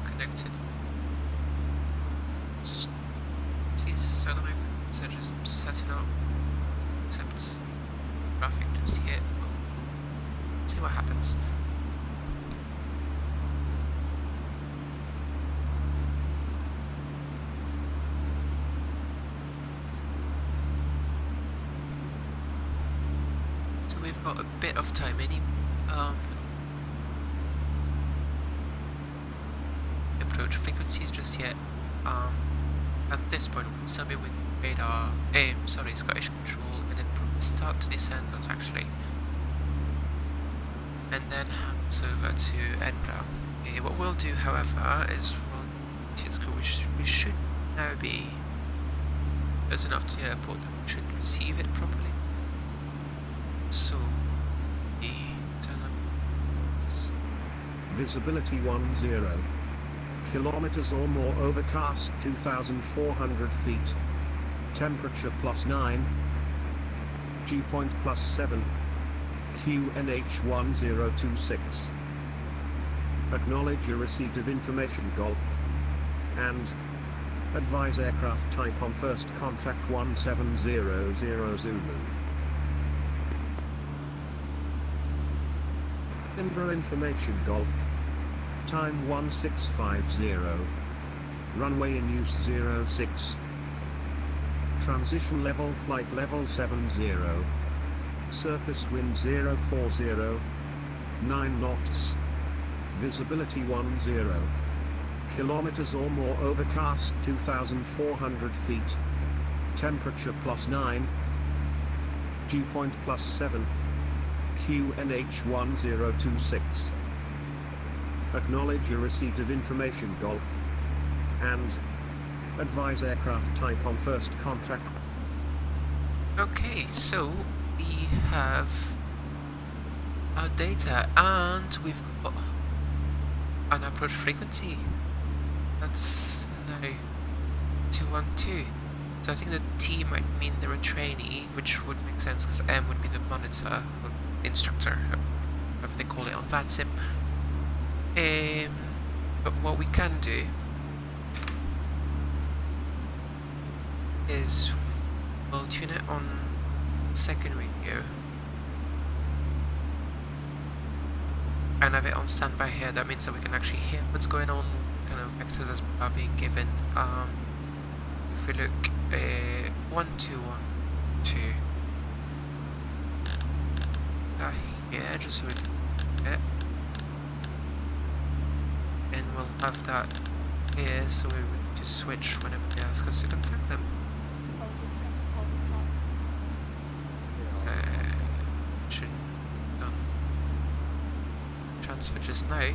Connected. So I don't know if they're just setting up, except traffic just hit. See what happens. So we've got a bit of time. Any approach frequencies just yet. At this point we can still be with radar, Scottish control, and then start to descend us actually. And then hand over to Edinburgh. What we'll do however is we'll we should now be close enough to the airport that we should receive it properly. So turn up. Visibility 10. Kilometers or more overcast 2,400 feet. Temperature +9. Dew point +7. QNH 1026. Acknowledge your receipt of information Golf. And advise aircraft type on first contact 1700 Zulu. Edinburgh information Golf. Time 1650. Runway in use 06. Transition level flight level 70. Surface wind 040. 9 knots. Visibility 10. Kilometers or more overcast 2,400 feet. Temperature +9. Dew point +7. QNH 1026. Acknowledge your receipt of information Golf. And advise aircraft type on first contact Okay, so we have our data and we've got an approach frequency. That's no 212. So I think the T might mean they're a trainee, which would make sense because M would be the monitor or instructor, whatever they call it on VATSIM. But what we can do is we'll tune it on second radio and have it on standby here. That means that we can actually hear what's going on, kind of vectors as are being given. If we look 1212 here, just so we can get it, and we'll have that here, so we would just switch whenever they ask us to contact them. Shouldn't have done transfer just now.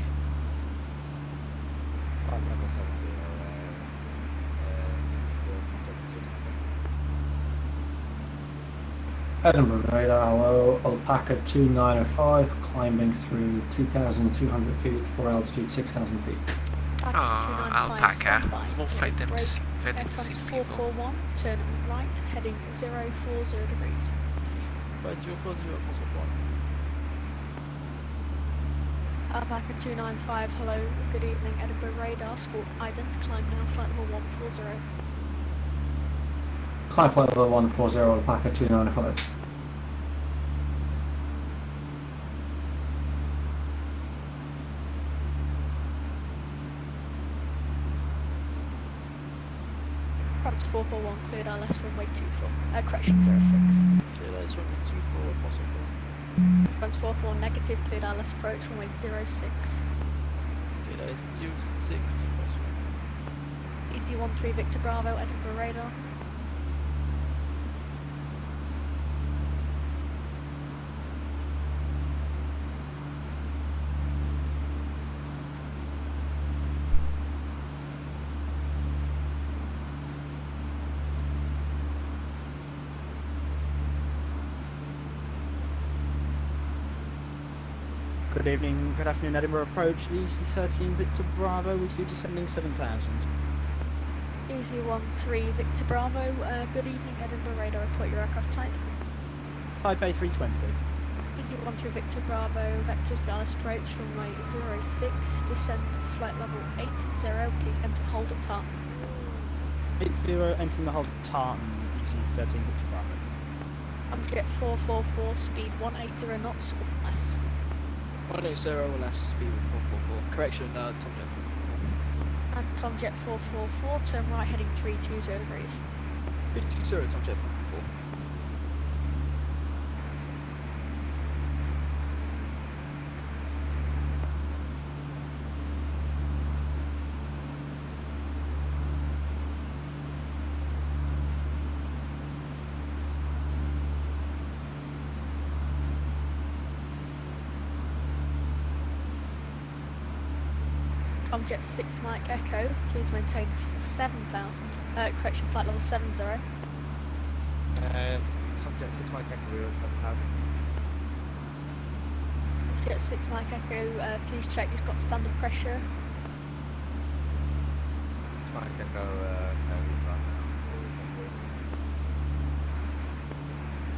Edinburgh radar, hello, Alpaca 2905, climbing through 2,200 feet for altitude 6,000 feet. Alpaca. More flight them to see, people. 441, turn right, heading 040 degrees. Right, 040, 441. Alpaca 295, hello, good evening, Edinburgh radar, squawk ident, climb now, flight level 140. Climb flight level 140, Alpaca 295. France 441, cleared ILS runway 24, correction 06. Cleared ILS runway 24, possible. France 441, negative, cleared ILS approach runway 06. Cleared ILS 06, possible. Easy 13 Victor Bravo, Edinburgh radar. Good evening, good afternoon, Edinburgh approach, Easy 13 Victor Bravo with you descending 7,000. Easy 13 Victor Bravo, good evening, Edinburgh radar, report your aircraft type. Type A320. Easy 13 Victor Bravo, vectors for Alice approach runway 06, descend flight level 80, please enter hold at Tartan. 80, entering the hold Tartan, Easy 13 Victor Bravo. Jet 444, speed 180 knots or less. 180 or less, speed with 444. Correction, Tomjet 444. And Tomjet 444, turn right heading 320 degrees. 320, Tomjet 444. Tomjet 6 Mike Echo, please maintain 7,000, correction flight level 70. Tomjet 6 Mike Echo, we're at 7,000. Jet 6 Mike Echo, please check he's got standard pressure. 6 Mike Echo, no,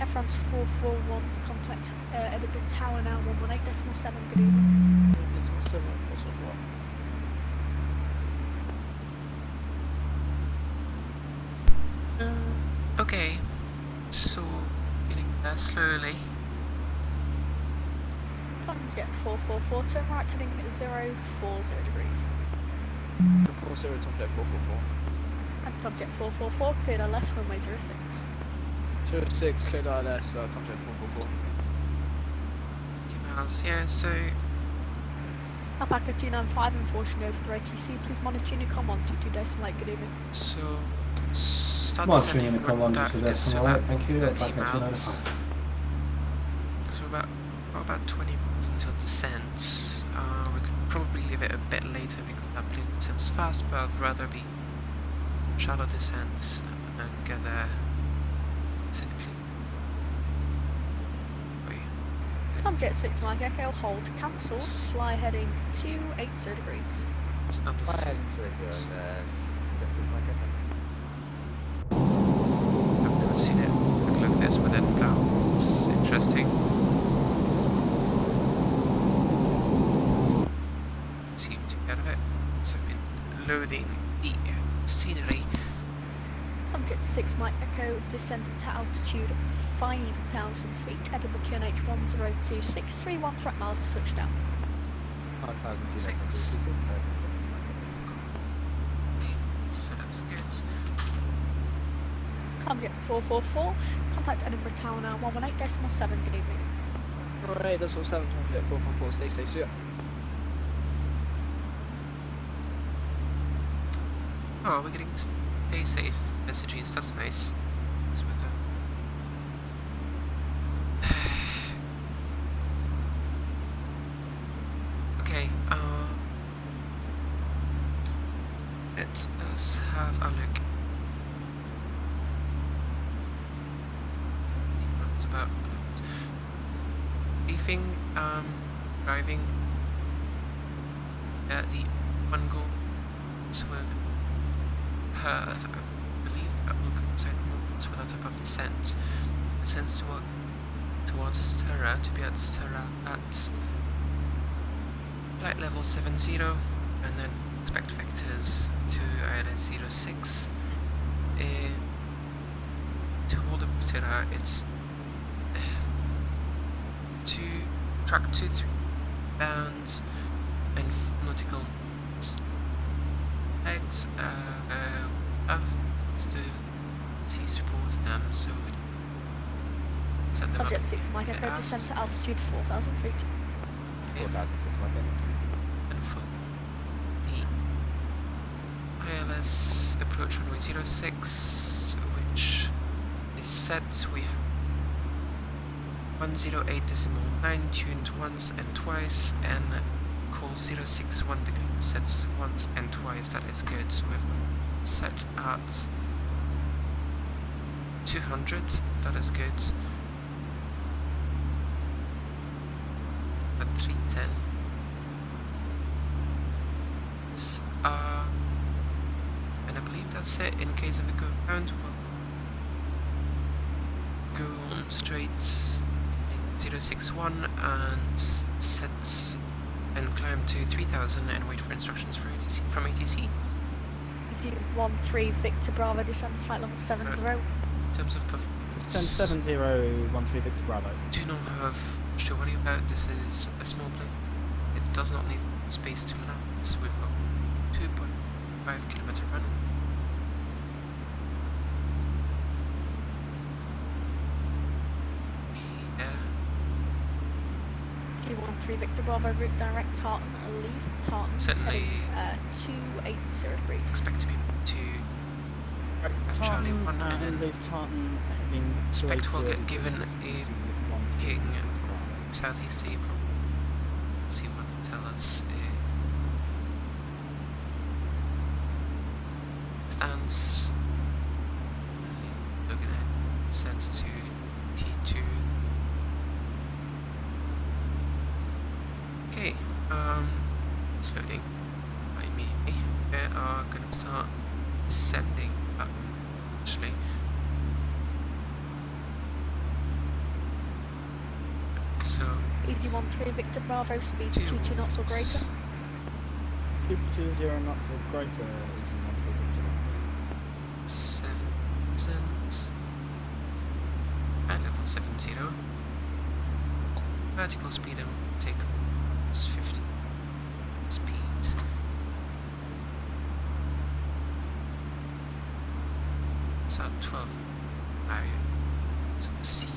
Air France 441, contact Edinburgh Tower now 118.7, good evening. 118.7, 441. Okay, so getting there slowly. Tomjet 444, turn right heading 040 degrees. 440, Tomjet 444. And Tomjet 444, cleared ILS runway 06. 06, cleared ILS, Tomjet 444. 2 miles, yeah, so Alpaca 295, unfortunately over 3 ATC, please monitor Unicom 122 decimal 8, good evening. So start Well, descending Unicom when 122 that gets to decimal about 8, thank you. 30 Alpaca miles. 295. So about 20 minutes until descent. We could probably leave it a bit later because that plane descends fast, but I'd rather be shallow descent and get there technically Tomjet 6 Mike Echo, hold cancelled, fly heading 280 degrees. It's Fly understood. heading to it, Tomjet 6 Mike Echo. I've never seen it like this with Edinburgh. It's interesting. Seem to get it. So I've been loading the scenery. Tomjet 6 Mike Echo, descend to altitude 5,000 feet, Edinburgh QNH 1026, 31 track miles to touchdown. 5,000 Six. kilometers. So that's good. Tomjet 444, contact Edinburgh Tower now 118.7, good evening. Alright, that's all 7 Tomjet 444, stay safe, see ya. Oh, we're getting stay safe messages. That's nice. It's with the okay. Let us have a look. It's about briefing. Driving. The one goal. So we're Perth, I believe that will coincide with the type of descent. Descends towards Stirra, to be at Stirra at flight level 70, and then expect vectors to either 06. To hold up Stirra, it's track 2-3 bounds and nautical legs. To see supports them, so we set them up. Tomjet 6 Mike Echo, descend to altitude 4,000 feet. 4,006 Mike Echo. And for the ILS approach runway 06, which is set, we have 108.9 tuned once and twice, and call 061 degree set once and twice. That is good. So we've got set at 200. That is good. At 310. And I believe that's it. In case of a go round, we'll go on straights in 061 and set and climb to 3000 and wait for instructions for ATC, from ATC. 013 Victor Bravo, descend flight level 70. In terms of Descend performance, 7013 Victor Bravo. do not have much to worry about. This is a small plane. It does not need space to land, so we've got 2.5 kilometer run. Okay, 013 Victor Bravo, route direct Tartan, leave Tartan. Certainly heading, 280 degrees. expect to be to Charlie 1 and then leave Tartan heading expect we'll 280 get given degrees, a king southeast April. See what they tell us. Stance. Looking at sets to T2. Okay, it's loading. We are gonna start sending up actually. So 013 Victor Bravo, speed Two 22 knots or greater. 220 knots or greater, easy 13 Victor Bravo. 7,000 at level 70. Vertical speed and take is 50 speed. So 12 value. C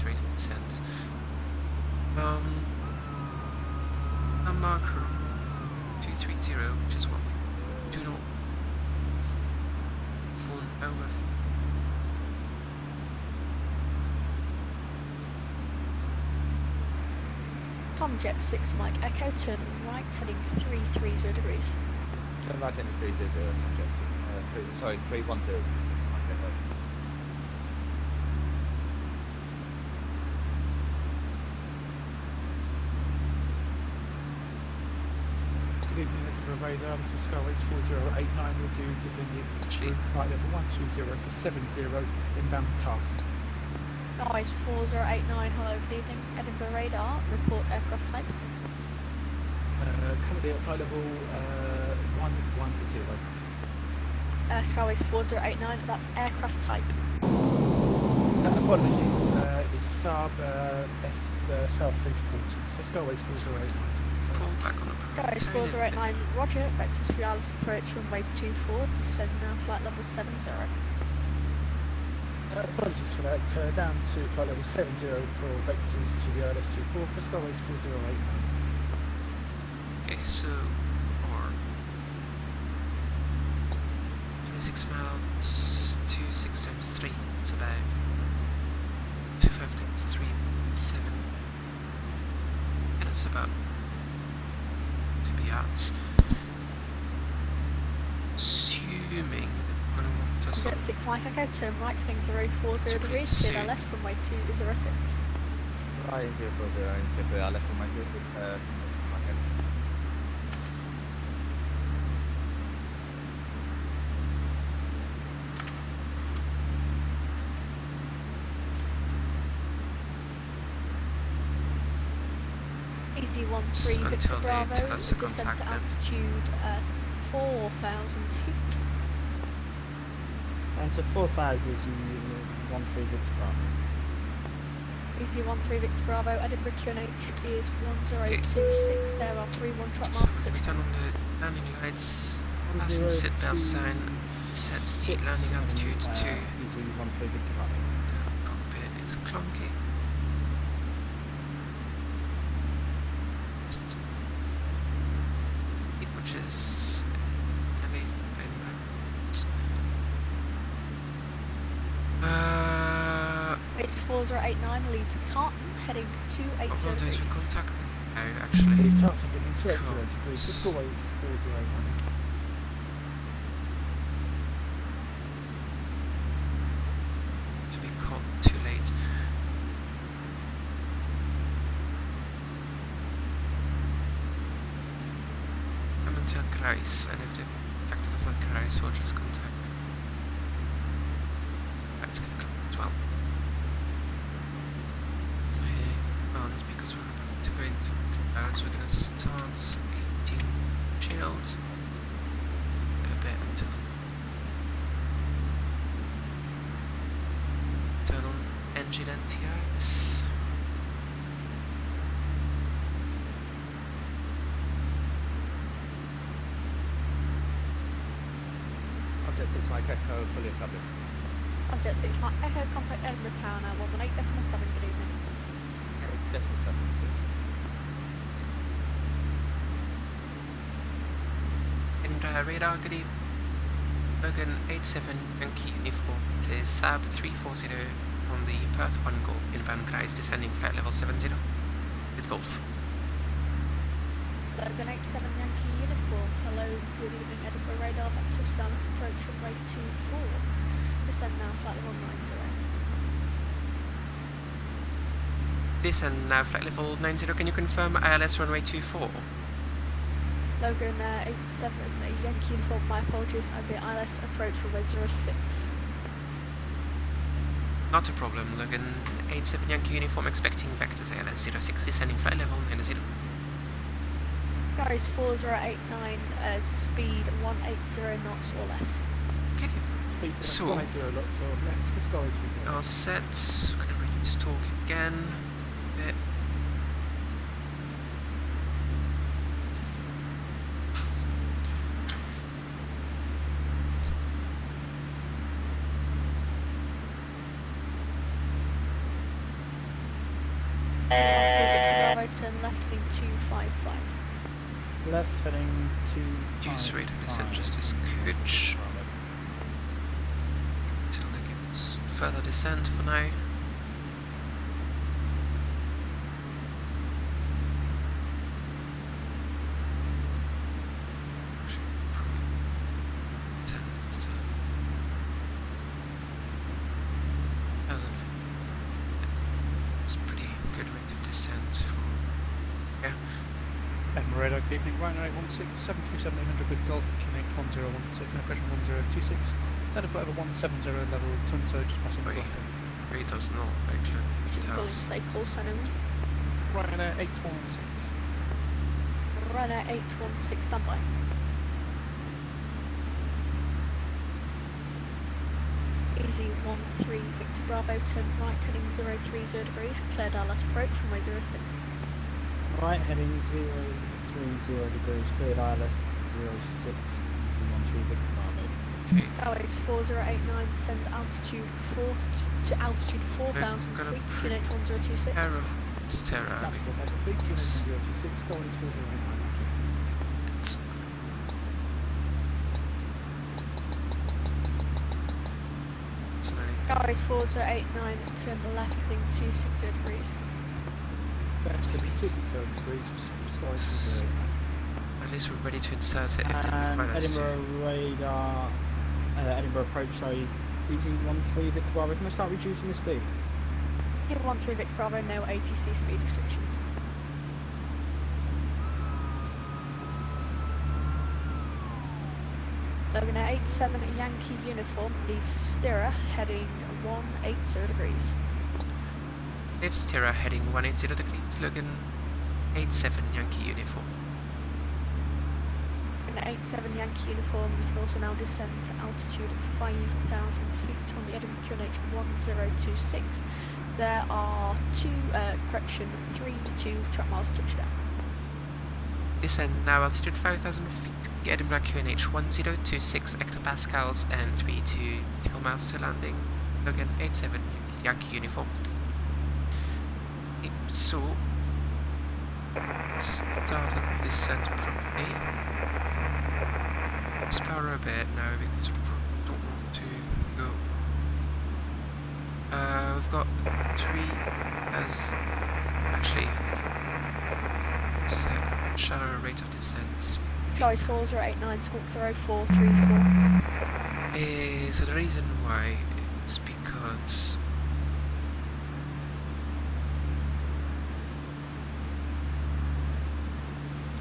rate of descent. A marker 230, which is what we do not fall out with. Tomjet 6 Mike Echo, turn right, heading 330 degrees. Turn right into 300, Tomjet 310, 6 Mike Echo. Edinburgh radar, this is Skyways 4089 with you, descending through flight level 120 for 70, inbound Tartan. Guys, 4089, hello, good evening. Edinburgh radar, report aircraft type. Currently at flight level 110. Skyways 4089, that's aircraft type. Apologies, it's Saab Saab 340, so Skyways 4089. Fall back on a Guys, 4089, roger, vectors for Alice approach runway 24, descend now, flight level 70. Apologies for that, down to flight level 70 for vectors to the ILS-24 for Skyways 4089. Okay, so, or 26 miles, 26 times 3, it's about 25 times 3, 7, and it's about 2 yards. Assuming that when I want to Jet 6 Mike Echo, turn right, heading 040 So degrees, soon. clear left, runway 206. Right, 040, I left from my 06, Easy 13 until Victor they Bravo, tell us to descent contact to them. altitude 4,000 feet. And to 4,000 is 13 Victor Bravo. Easy 13 Victor Bravo, Edinburgh QNH is 1026, there are 31 trot So marks. we're going to turn on the landing lights, fasten seatbelt sign, sets the landing altitude to Easy 13 Victor Bravo. the cockpit is clunky. Which is heavy landing backwards. It's 4089, leave Tartan, heading What 280 will do is we degrees. contact me now, actually. Leave Tartan heading 280 Cool. degrees, Skyways 4089. To be caught too late. I'm until Kreis, and if they contacted us at Kreis, we'll just contact them. That's gonna come as well. And because we're about to go into clouds, we're gonna start heating shields a bit until turn on engine NTIs. Object 6 Mike Echo, fully established. Object 6 Mike Echo, contact Edinburgh Tower now, 118.7, good evening. Decimal 7, so. Edinburgh radar, good evening. Logan 87 Yankee uniform. It is Saab 340 on the Perth 1 Golf inbound Kreis, descending flight level 70 with Golf. Logan 87 Yankee uniform, hello, good evening, Edinburgh radar, vectors for Alice approach runway 24, descend now, flight level 90. Descend now, flight level 90. Can you confirm ILS runway 24? Logan 87 Yankee uniform, my apologies, I'll be ILS approach runway 06. Not a problem. Logan 87 Yankee uniform, expecting vectors ILS 06, descending flight level 90. Guys, 4089, speed 180 knots or less. Okay, Speed So- 180 lots or less for Skyways 4089. our sets. We're gonna reduce torque again. Bit. Victor Bravo, turn left heading 255. Left heading to Reduce rate of descent just as coach. Until they give us further descent for now. Should probably 10 to 1,000 feet. It's pretty good rate of descent for, yeah. Edinburgh radar, good evening, Rhino 816, 737 800 with Golf, QNH 1016, no question 1026, standard flight over 170 level, twin surge, just passing Wait. Bravo. It does not actually. It Calling tells. say call sign only. Rhino 816. Runner 816 standby. Easy 13 Victor Bravo, turn right heading 030 degrees, clear DLS approach from way 06. Right, heading 030 degrees, cleared ILS 06, 13 Victor Bravo. Okay. Airways 4089, descend altitude 4,000 gonna feet, QNH 1026. Pair of Stera. Tactical Federal Fleet, QNH 1026, Skyways 4089, thank you. Airways 4089, turn left heading 260 degrees. That's going to be 260 degrees, Skyways 4089. At least we're ready to insert it if they And require us to. Edinburgh radar, Edinburgh approach, sorry, EZ13 Victor Bravo. Can I start reducing the speed? 013 Victor Bravo, no ATC speed restrictions. Logan at 87 Yankee uniform, leave Stira heading 180 degrees. If Stera heading 180 degrees, Logan 87 Yankee uniform. Logan at 87 Yankee uniform, you can also now descend to altitude of 5,000 feet on the Edinburgh QNH 1026. There are 3 track miles touchdown. Descend now altitude 5,000 feet, Edinburgh QNH 1026 hectopascals and 32 nautical miles to landing. Logan 87 Yankee uniform. Okay, so started descent properly. Let's power a bit now because we don't want to go. We've got 3 as actually set shallower rate of descent. Skies 4089, squawk 0434. So the reason why is because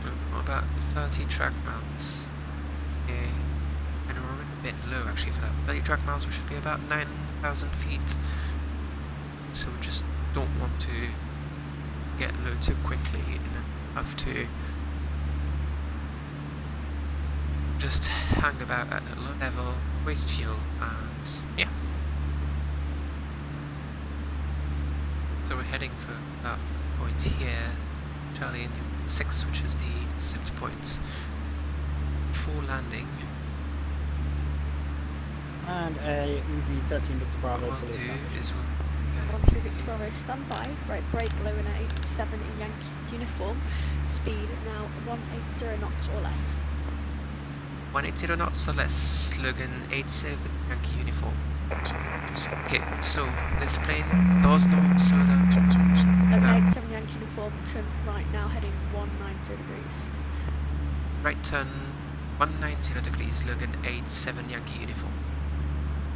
we've got about 30 track miles. And we're a bit low actually for that. 30 track miles, we should be about 9,000 feet. So we just don't want to get low too quickly and then have to just hang about at a low level, waste fuel, and yeah. So we're heading for that point here, Charlie India 6, which is the intercept point for landing. And a EZ13 Victor Bravo What fully we'll do established. is 13 Victor Bravo, standby. Right brake, low in at 87 Yankee uniform. Speed now 180 knots or less. 180 knots or less, Logan 87 Yankee uniform. Okay, so this plane does not slow down. Logan 87 Yankee uniform, turn right now heading 190 degrees. Right turn 190 degrees, Logan 87 Yankee uniform.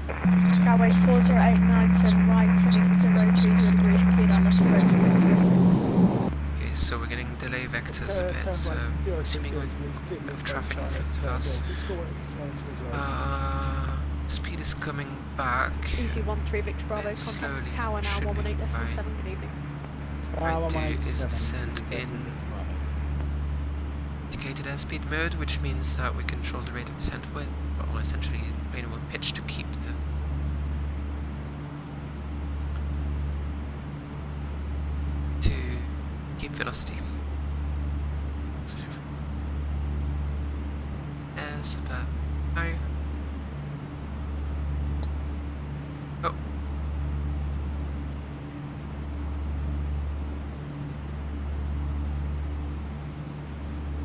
Skyways 4089, turn right heading 030 degrees, clear down left approach from 106. Okay, so we're getting delay vectors a bit, so assuming we have traffic in front of us. Speed is coming back. Easy 13 Victor Bravo, It's contact slowly, tower now, should be 118.7, fine. good evening. Right do 187, is descent EZ13 in Victor Bravo. indicated airspeed mode, which means that we control the rate of descent with, well, essentially the plane will pitch to keep the velocity. So as about now. Oh.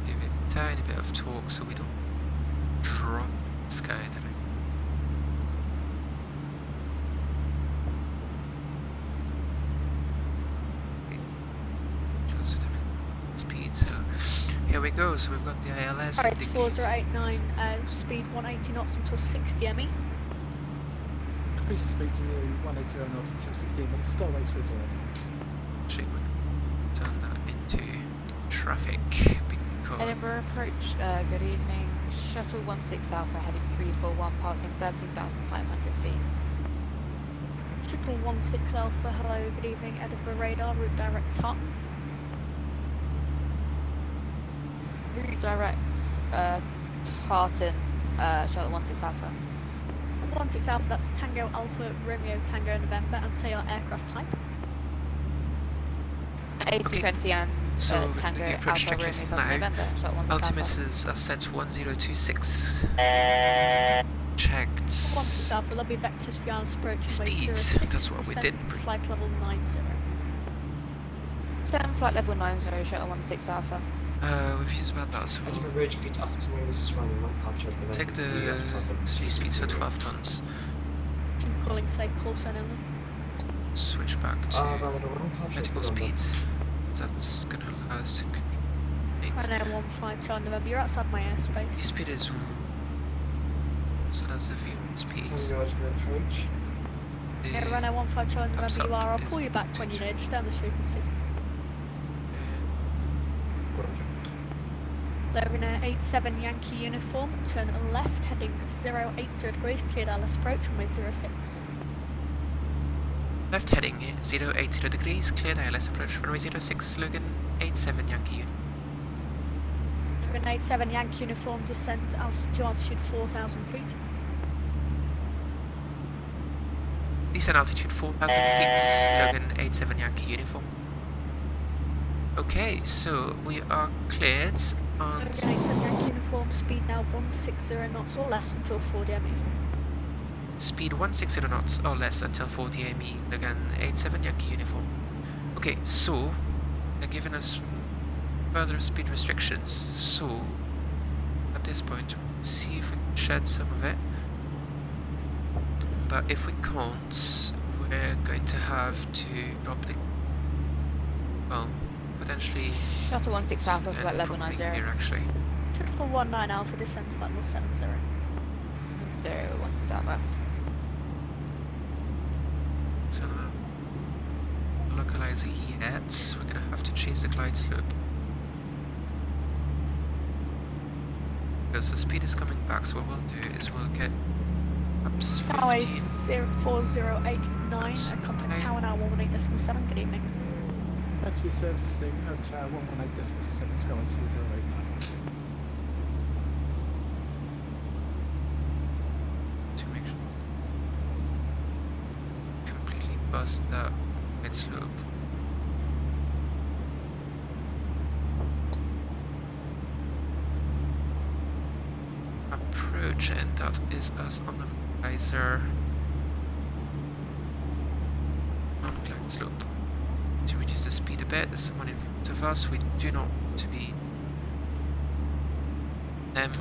Give it a tiny bit of torque so we don't drop the sky directly. Speed, so here we go. So we've got the ILS Alright, indicated. 4089, speed 180 knots until 60 ME. Increase the speed to 180 knots until 16 minutes. Skyways for 0. Actually, we'll turn that into traffic Kirkwall. Edinburgh approach, good evening. Shuttle 16 Alpha heading 341, passing 13,500 feet. Shuttle 16 Alpha, hello, good evening. Edinburgh radar, route direct top. Route directs, Tartan, Shuttle 16 Alpha. 16 Alpha, that's Tango Alpha, Romeo Tango November, and say our aircraft type. A320 and So we're Tango doing the approach Alpha, Romeo checklist Tango now. November, Shuttle 16 Alpha. Altimeters are set to 1026. Checked 16 Alpha, there'll be vectors for Yarn's approach. speeds. That's what we didn't bring. Flight level 90. 7 flight level 90, Shuttle 16 Alpha. We've used about that, so we'll Good afternoon, this is Ryan. take the speeds for 12 tons. Calling, say, call sign only. Switch back to vertical speeds. That's gonna allow us to control 15 Charlie November, you're outside my airspace. the speed is so that's the view speeds. Approach. Yeah, Renault 15 Charlie Thumbs November, you up are. I'll is pull you back when you know, just down this frequency. They're in a 87 Yankee uniform, turn left, heading 080 degrees, cleared ILS approach, runway 06. Left heading 080 degrees, cleared ILS approach, runway 06, slogan 87 Yankee Uniform. They're in 87 Yankee uniform, descent to altitude 4,000 feet. Descent altitude 4,000 feet, slogan 87 Yankee Uniform. Okay, so we are cleared They're in and 87 Yankee uniform, speed now 160 knots or less until 40 ME. speed 160 knots or less until 40 ME, again 87 Yankee Uniform. Okay, so they're giving us further speed restrictions, so at this point we'll see if we can shed some of it, but if we can't, we're going to have to drop the, well, potentially Shuttle 16 Alpha, flight level 90. here actually. Triple 19 Alpha, descend flight level 70. 16 Alpha. So localizer yet, we're gonna have to chase the glide slope. Because the speed is coming back, so what we'll do is we'll get ups 15. Runway 4089, contact tower now 118.7, good evening. Thanks for your services, Tower 118.7, going to 4089. To make sure completely bust that mid slope. Approach, and that is us on the riser on glide slope. To reduce the speed a bit, there's someone in front of us. We do not want to be them.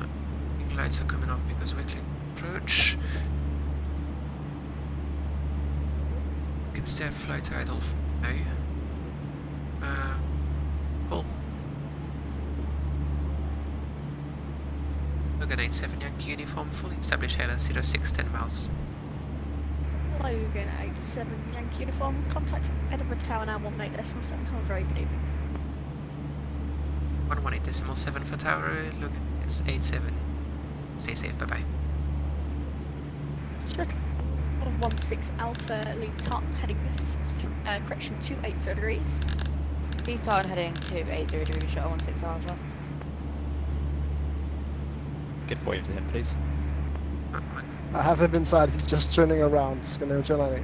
Green lights are coming off because we're clear approach. We can stay at flight idle for now. Cool. Logan 87 Yankee uniform, fully established ALS 06, 10 miles. Logan 87 Yankee uniform, contact Edinburgh Tower now 18.7, have a very good evening. 118.7 for tower, Logan is 87. Stay safe, bye bye. Shuttle 16 Alpha, lead top, heading correction 280 degrees. Lead Tartan heading 280 degrees, Shuttle 16 Alpha. Get forward to him, please. I have him inside, he's just turning around. It's gonna turn on it.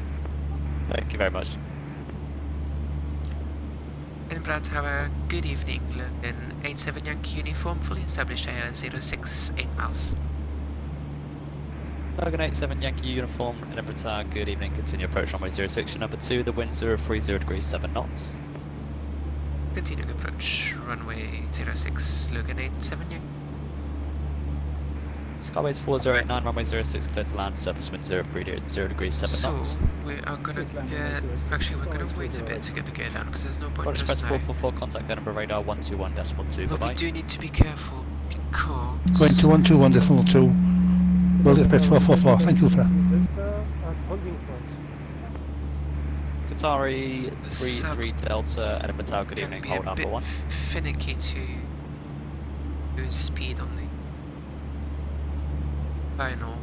Thank you very much. Edinburgh Tower, good evening. Logan 87 Yankee uniform, fully established ALS 06, 8 miles. Logan 87 Yankee uniform, Edinburgh Tower, good evening. Continue approach runway 06, number 2, the wind 030 degrees 7 knots. Continuing approach, runway 06, Logan 87 Yankee. Skyways 4089, runway 06, clear to land, surface wind 030 degrees 7 knots. So, we are gonna get, actually we're gonna wait a bit to get the gear down, because there's no point Roger, just press now. 444, contact Edinburgh radar 121.2, But bye-bye. we do need to be careful, because... Going to 121.2. Well, it's 444. Thank you, sir. Qatari Saab 33 Delta, Edinburgh Tower, good can evening, be hold a bit number 1. finicky to lose speed on the final.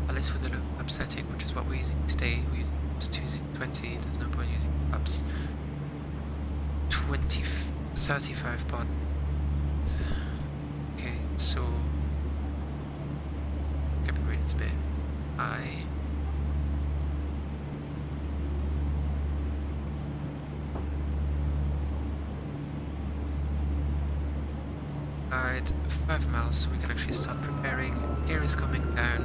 At least with the loop up setting, which is what we're using today. We're using 220, there's no point using ups 35 pod. Okay, so cabin rating's a bit high. Ride 5 miles so we can actually start preparing. Air is coming down.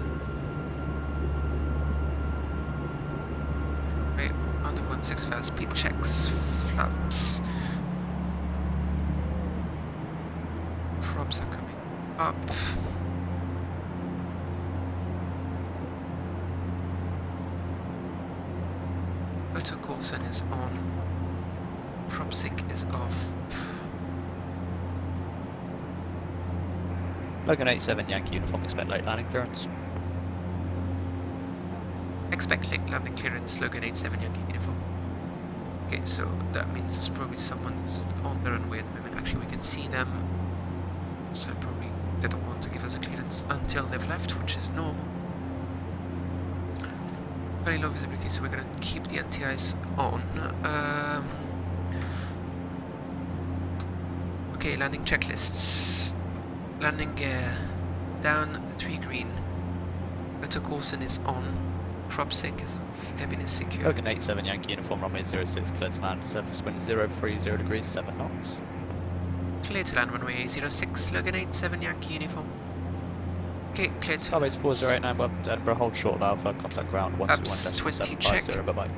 Wait, under 165 speed checks, flaps. Props are coming up. Auto Coulson is on. Prop sync is off. Logan 87 Yankee uniform, expect late landing clearance. Expect late landing clearance, Logan 87 Yankee uniform. Okay, so that means there's probably someone that's on the runway at the moment. Actually, we can see them. So probably they don't want to give us a clearance until they've left, which is normal. Very low visibility, so we're gonna keep the NTIs on. Okay, landing checklists. Landing gear down 3 green. Auto Coulson is on. Prop sync is off. Cabin is secure. Logan 87 Yankee uniform, runway 06, clear to land. Surface wind 030 degrees, 7 knots. Clear to land runway 06. Logan 87 Yankee uniform. Okay, clear to Starbase 4089, welcome to Edinburgh. Hold short valve for contact ground 20 check. 121.750. Bye bye.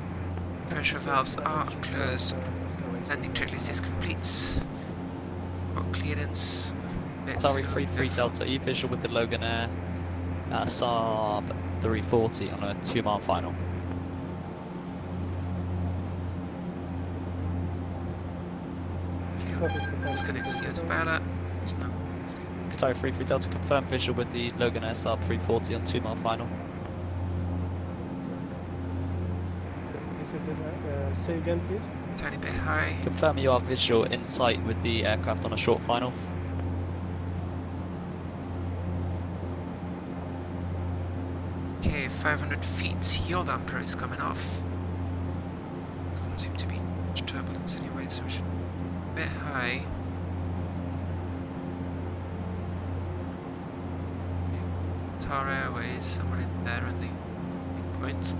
Pressure valves are closed. Landing checklist is complete. Got clearance. Sorry, 33 Delta, E visual with the Logan Air Saab 340 on a 2-mile final. Let's connect to the autopilot. There's no. Sorry, 33 Delta, confirm visual with the Logan Air Saab 340 on 2-mile final. Say again, please. Tiny bit high. Confirm you are visual in sight with the aircraft on a short final. Okay, 500 feet. Yaw damper is coming off. Doesn't seem to be much turbulence anyway, so we should be a bit high. Tar Airways somewhere in there on the points.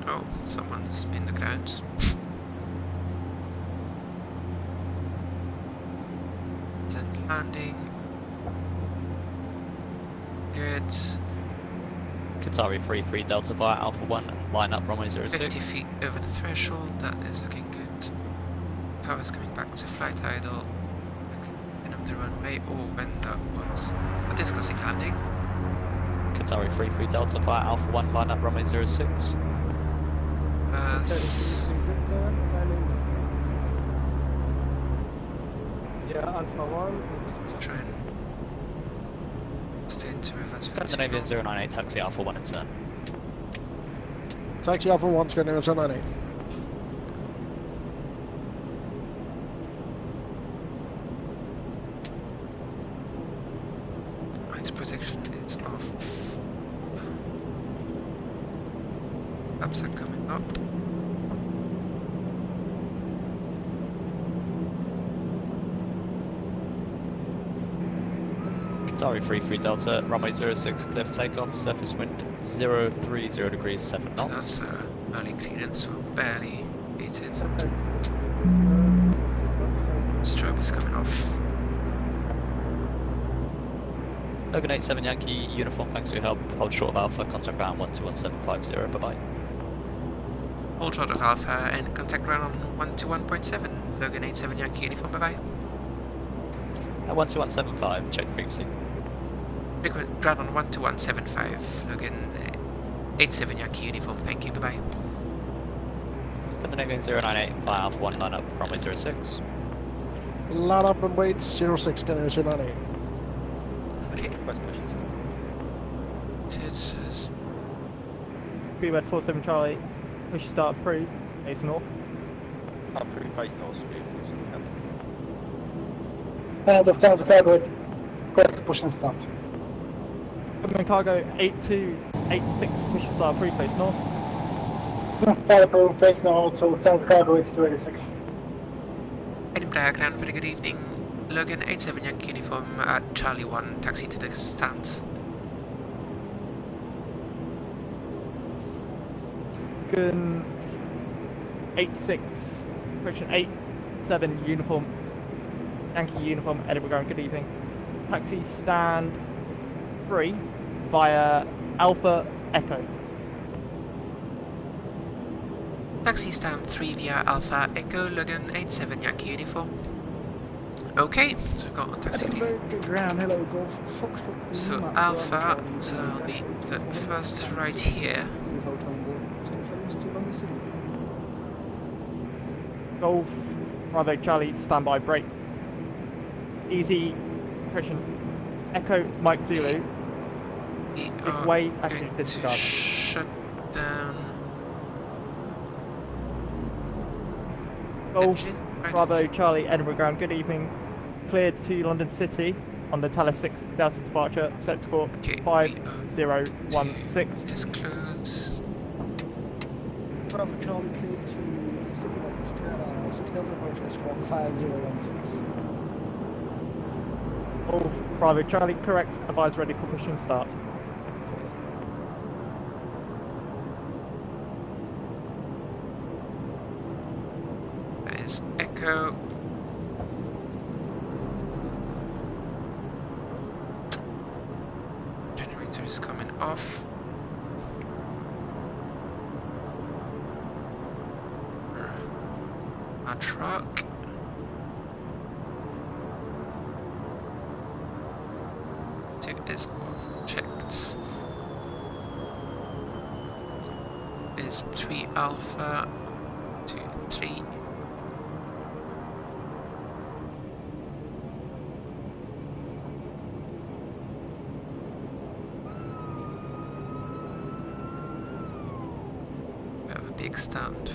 Oh, someone's in the grounds. Then landing. Good. Qatari 33 Delta via Alpha 1, line up runway 06. 50 feet over the threshold, that is looking good. Power's coming back to flight idle. End of the runway, or when that was. We're discussing landing. Qatari 33 Delta via Alpha 1, line up runway 06. Yeah, Alpha 1. Try and stay into reverse. Scandinavian 098, taxi Alpha 1 in turn. Taxi Alpha 1, Scandinavian 098. Ice protection is off. Ups are coming up. Qatari 33 Delta, runway 06, clear for takeoff, surface wind 030 degrees, 7 knots. That's early clearance, we'll barely beat it. Strobe is coming off. Logan 87 Yankee uniform, thanks for your help. Hold short of Alpha, contact ground 121.750, bye bye. Hold short of Alpha and contact ground on 121.7. Logan 87 Yankee uniform, bye bye. At 121.75, check the frequency. Ground on 121.75. Logan 87 Yankee uniform, thank you, bye bye. Scandinavian 098 via Alpha 1, line up runway 06. Line up and wait, 06, Scandinavian 098. Okay. This is Speedbird 47 Charlie, push start approved, face north. Approved, face north, speed. And Lufthansa cargo, correct push and start. Government cargo 8286, push start approved, face north. Start approved, face north to Lufthansa cargo 8286. Edinburgh, Grand, very good evening. Logan 87 Yankee uniform at Charlie 1, taxi to the stands. Logan 86, correction 87 uniform, Yankee uniform, Edinburgh Grand, good evening. Taxi stand 3 via Alpha Echo. Taxi stand 3 via Alpha Echo, Logan 87 Yankee uniform. Okay, so we've got a taxi. Ground, hello, Golf, Foxtrot. So Alpha, so I'll be the first right here. Golf, Bravo Charlie, standby, break. Easy, correction, Echo Mike Zulu. This way, actually, disregard. Shut down. Golf, Bravo Charlie, Edinburgh Ground, good evening. Cleared to London City on the Talis 6 Delta departure, set score 5016. This close. Bravo Charlie cleared to 6 Delta departure, squawk 5016. All Bravo Charlie, correct, advise ready for push and start. That is Echo. Generator is coming off. A truck. Is checked. Is 3 Alpha 2 3. We have a big stand.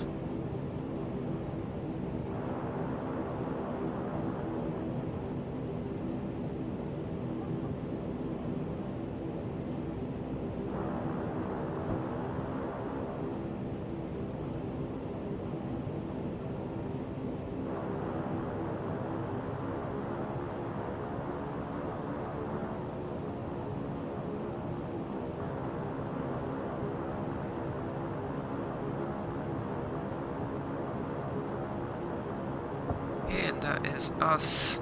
And that is us.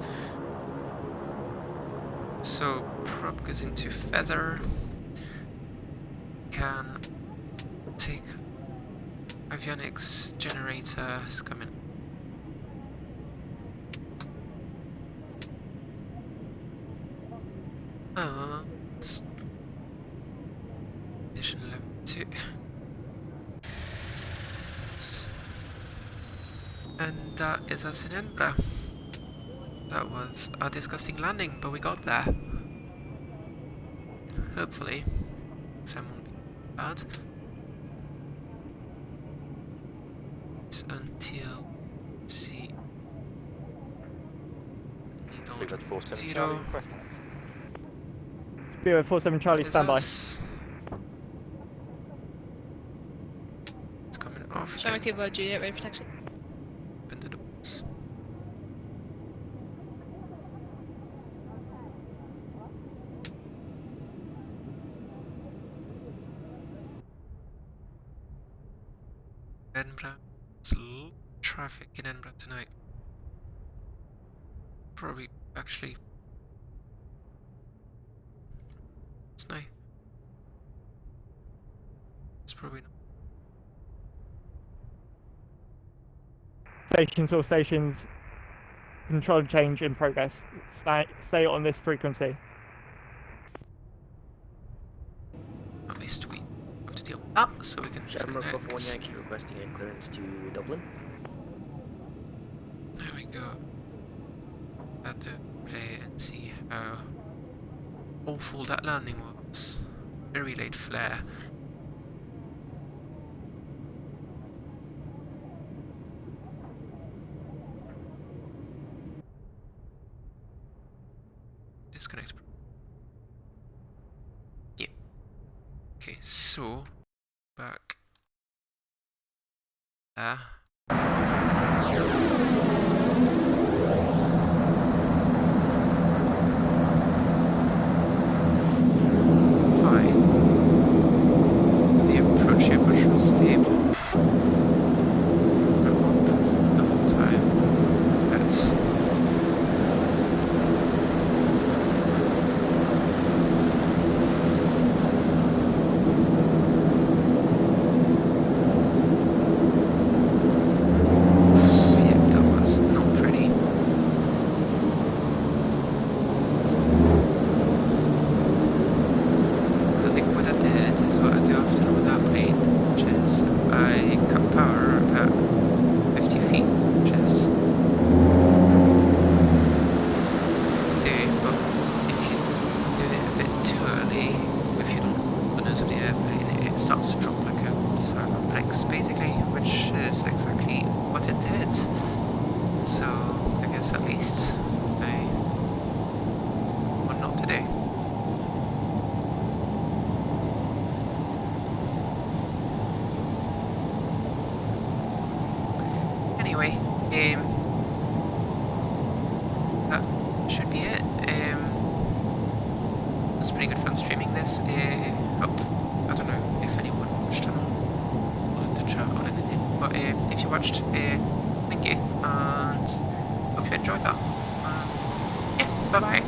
So prop goes into feather. Can take avionics generator is coming. It's condition level 2. And that is us in Edinburgh. That was a disgusting landing, but we got there. Hopefully, Sam won't be bad. It's until see needle 0. Speedbird 47 Charlie, standby. It's coming off. Showing to about Juliet, ready for taxi. Open the doors. Edinburgh. There's a lot of traffic in Edinburgh tonight. Probably actually. It's nice. It's probably not. Stations, all stations, control change in progress. Stay on this frequency. At least we have to deal with that, so we can disconnect. Shamrock 1 Yankee requesting a clearance to Dublin. There we go. Had to play and see how awful that landing was. Very late flare. Disconnect. Yeah. Okay, so back. Fine. The approach here was stable. The whole time. That's starts to drop like a sack of bricks, basically, which is exactly what it did. So, I guess at least well, not today. Anyway, that should be it. It was pretty good fun streaming this. I don't know if anyone watched or not, wanted to chat or anything, but if you watched, thank you, and hope you enjoyed that. Yeah, bye bye.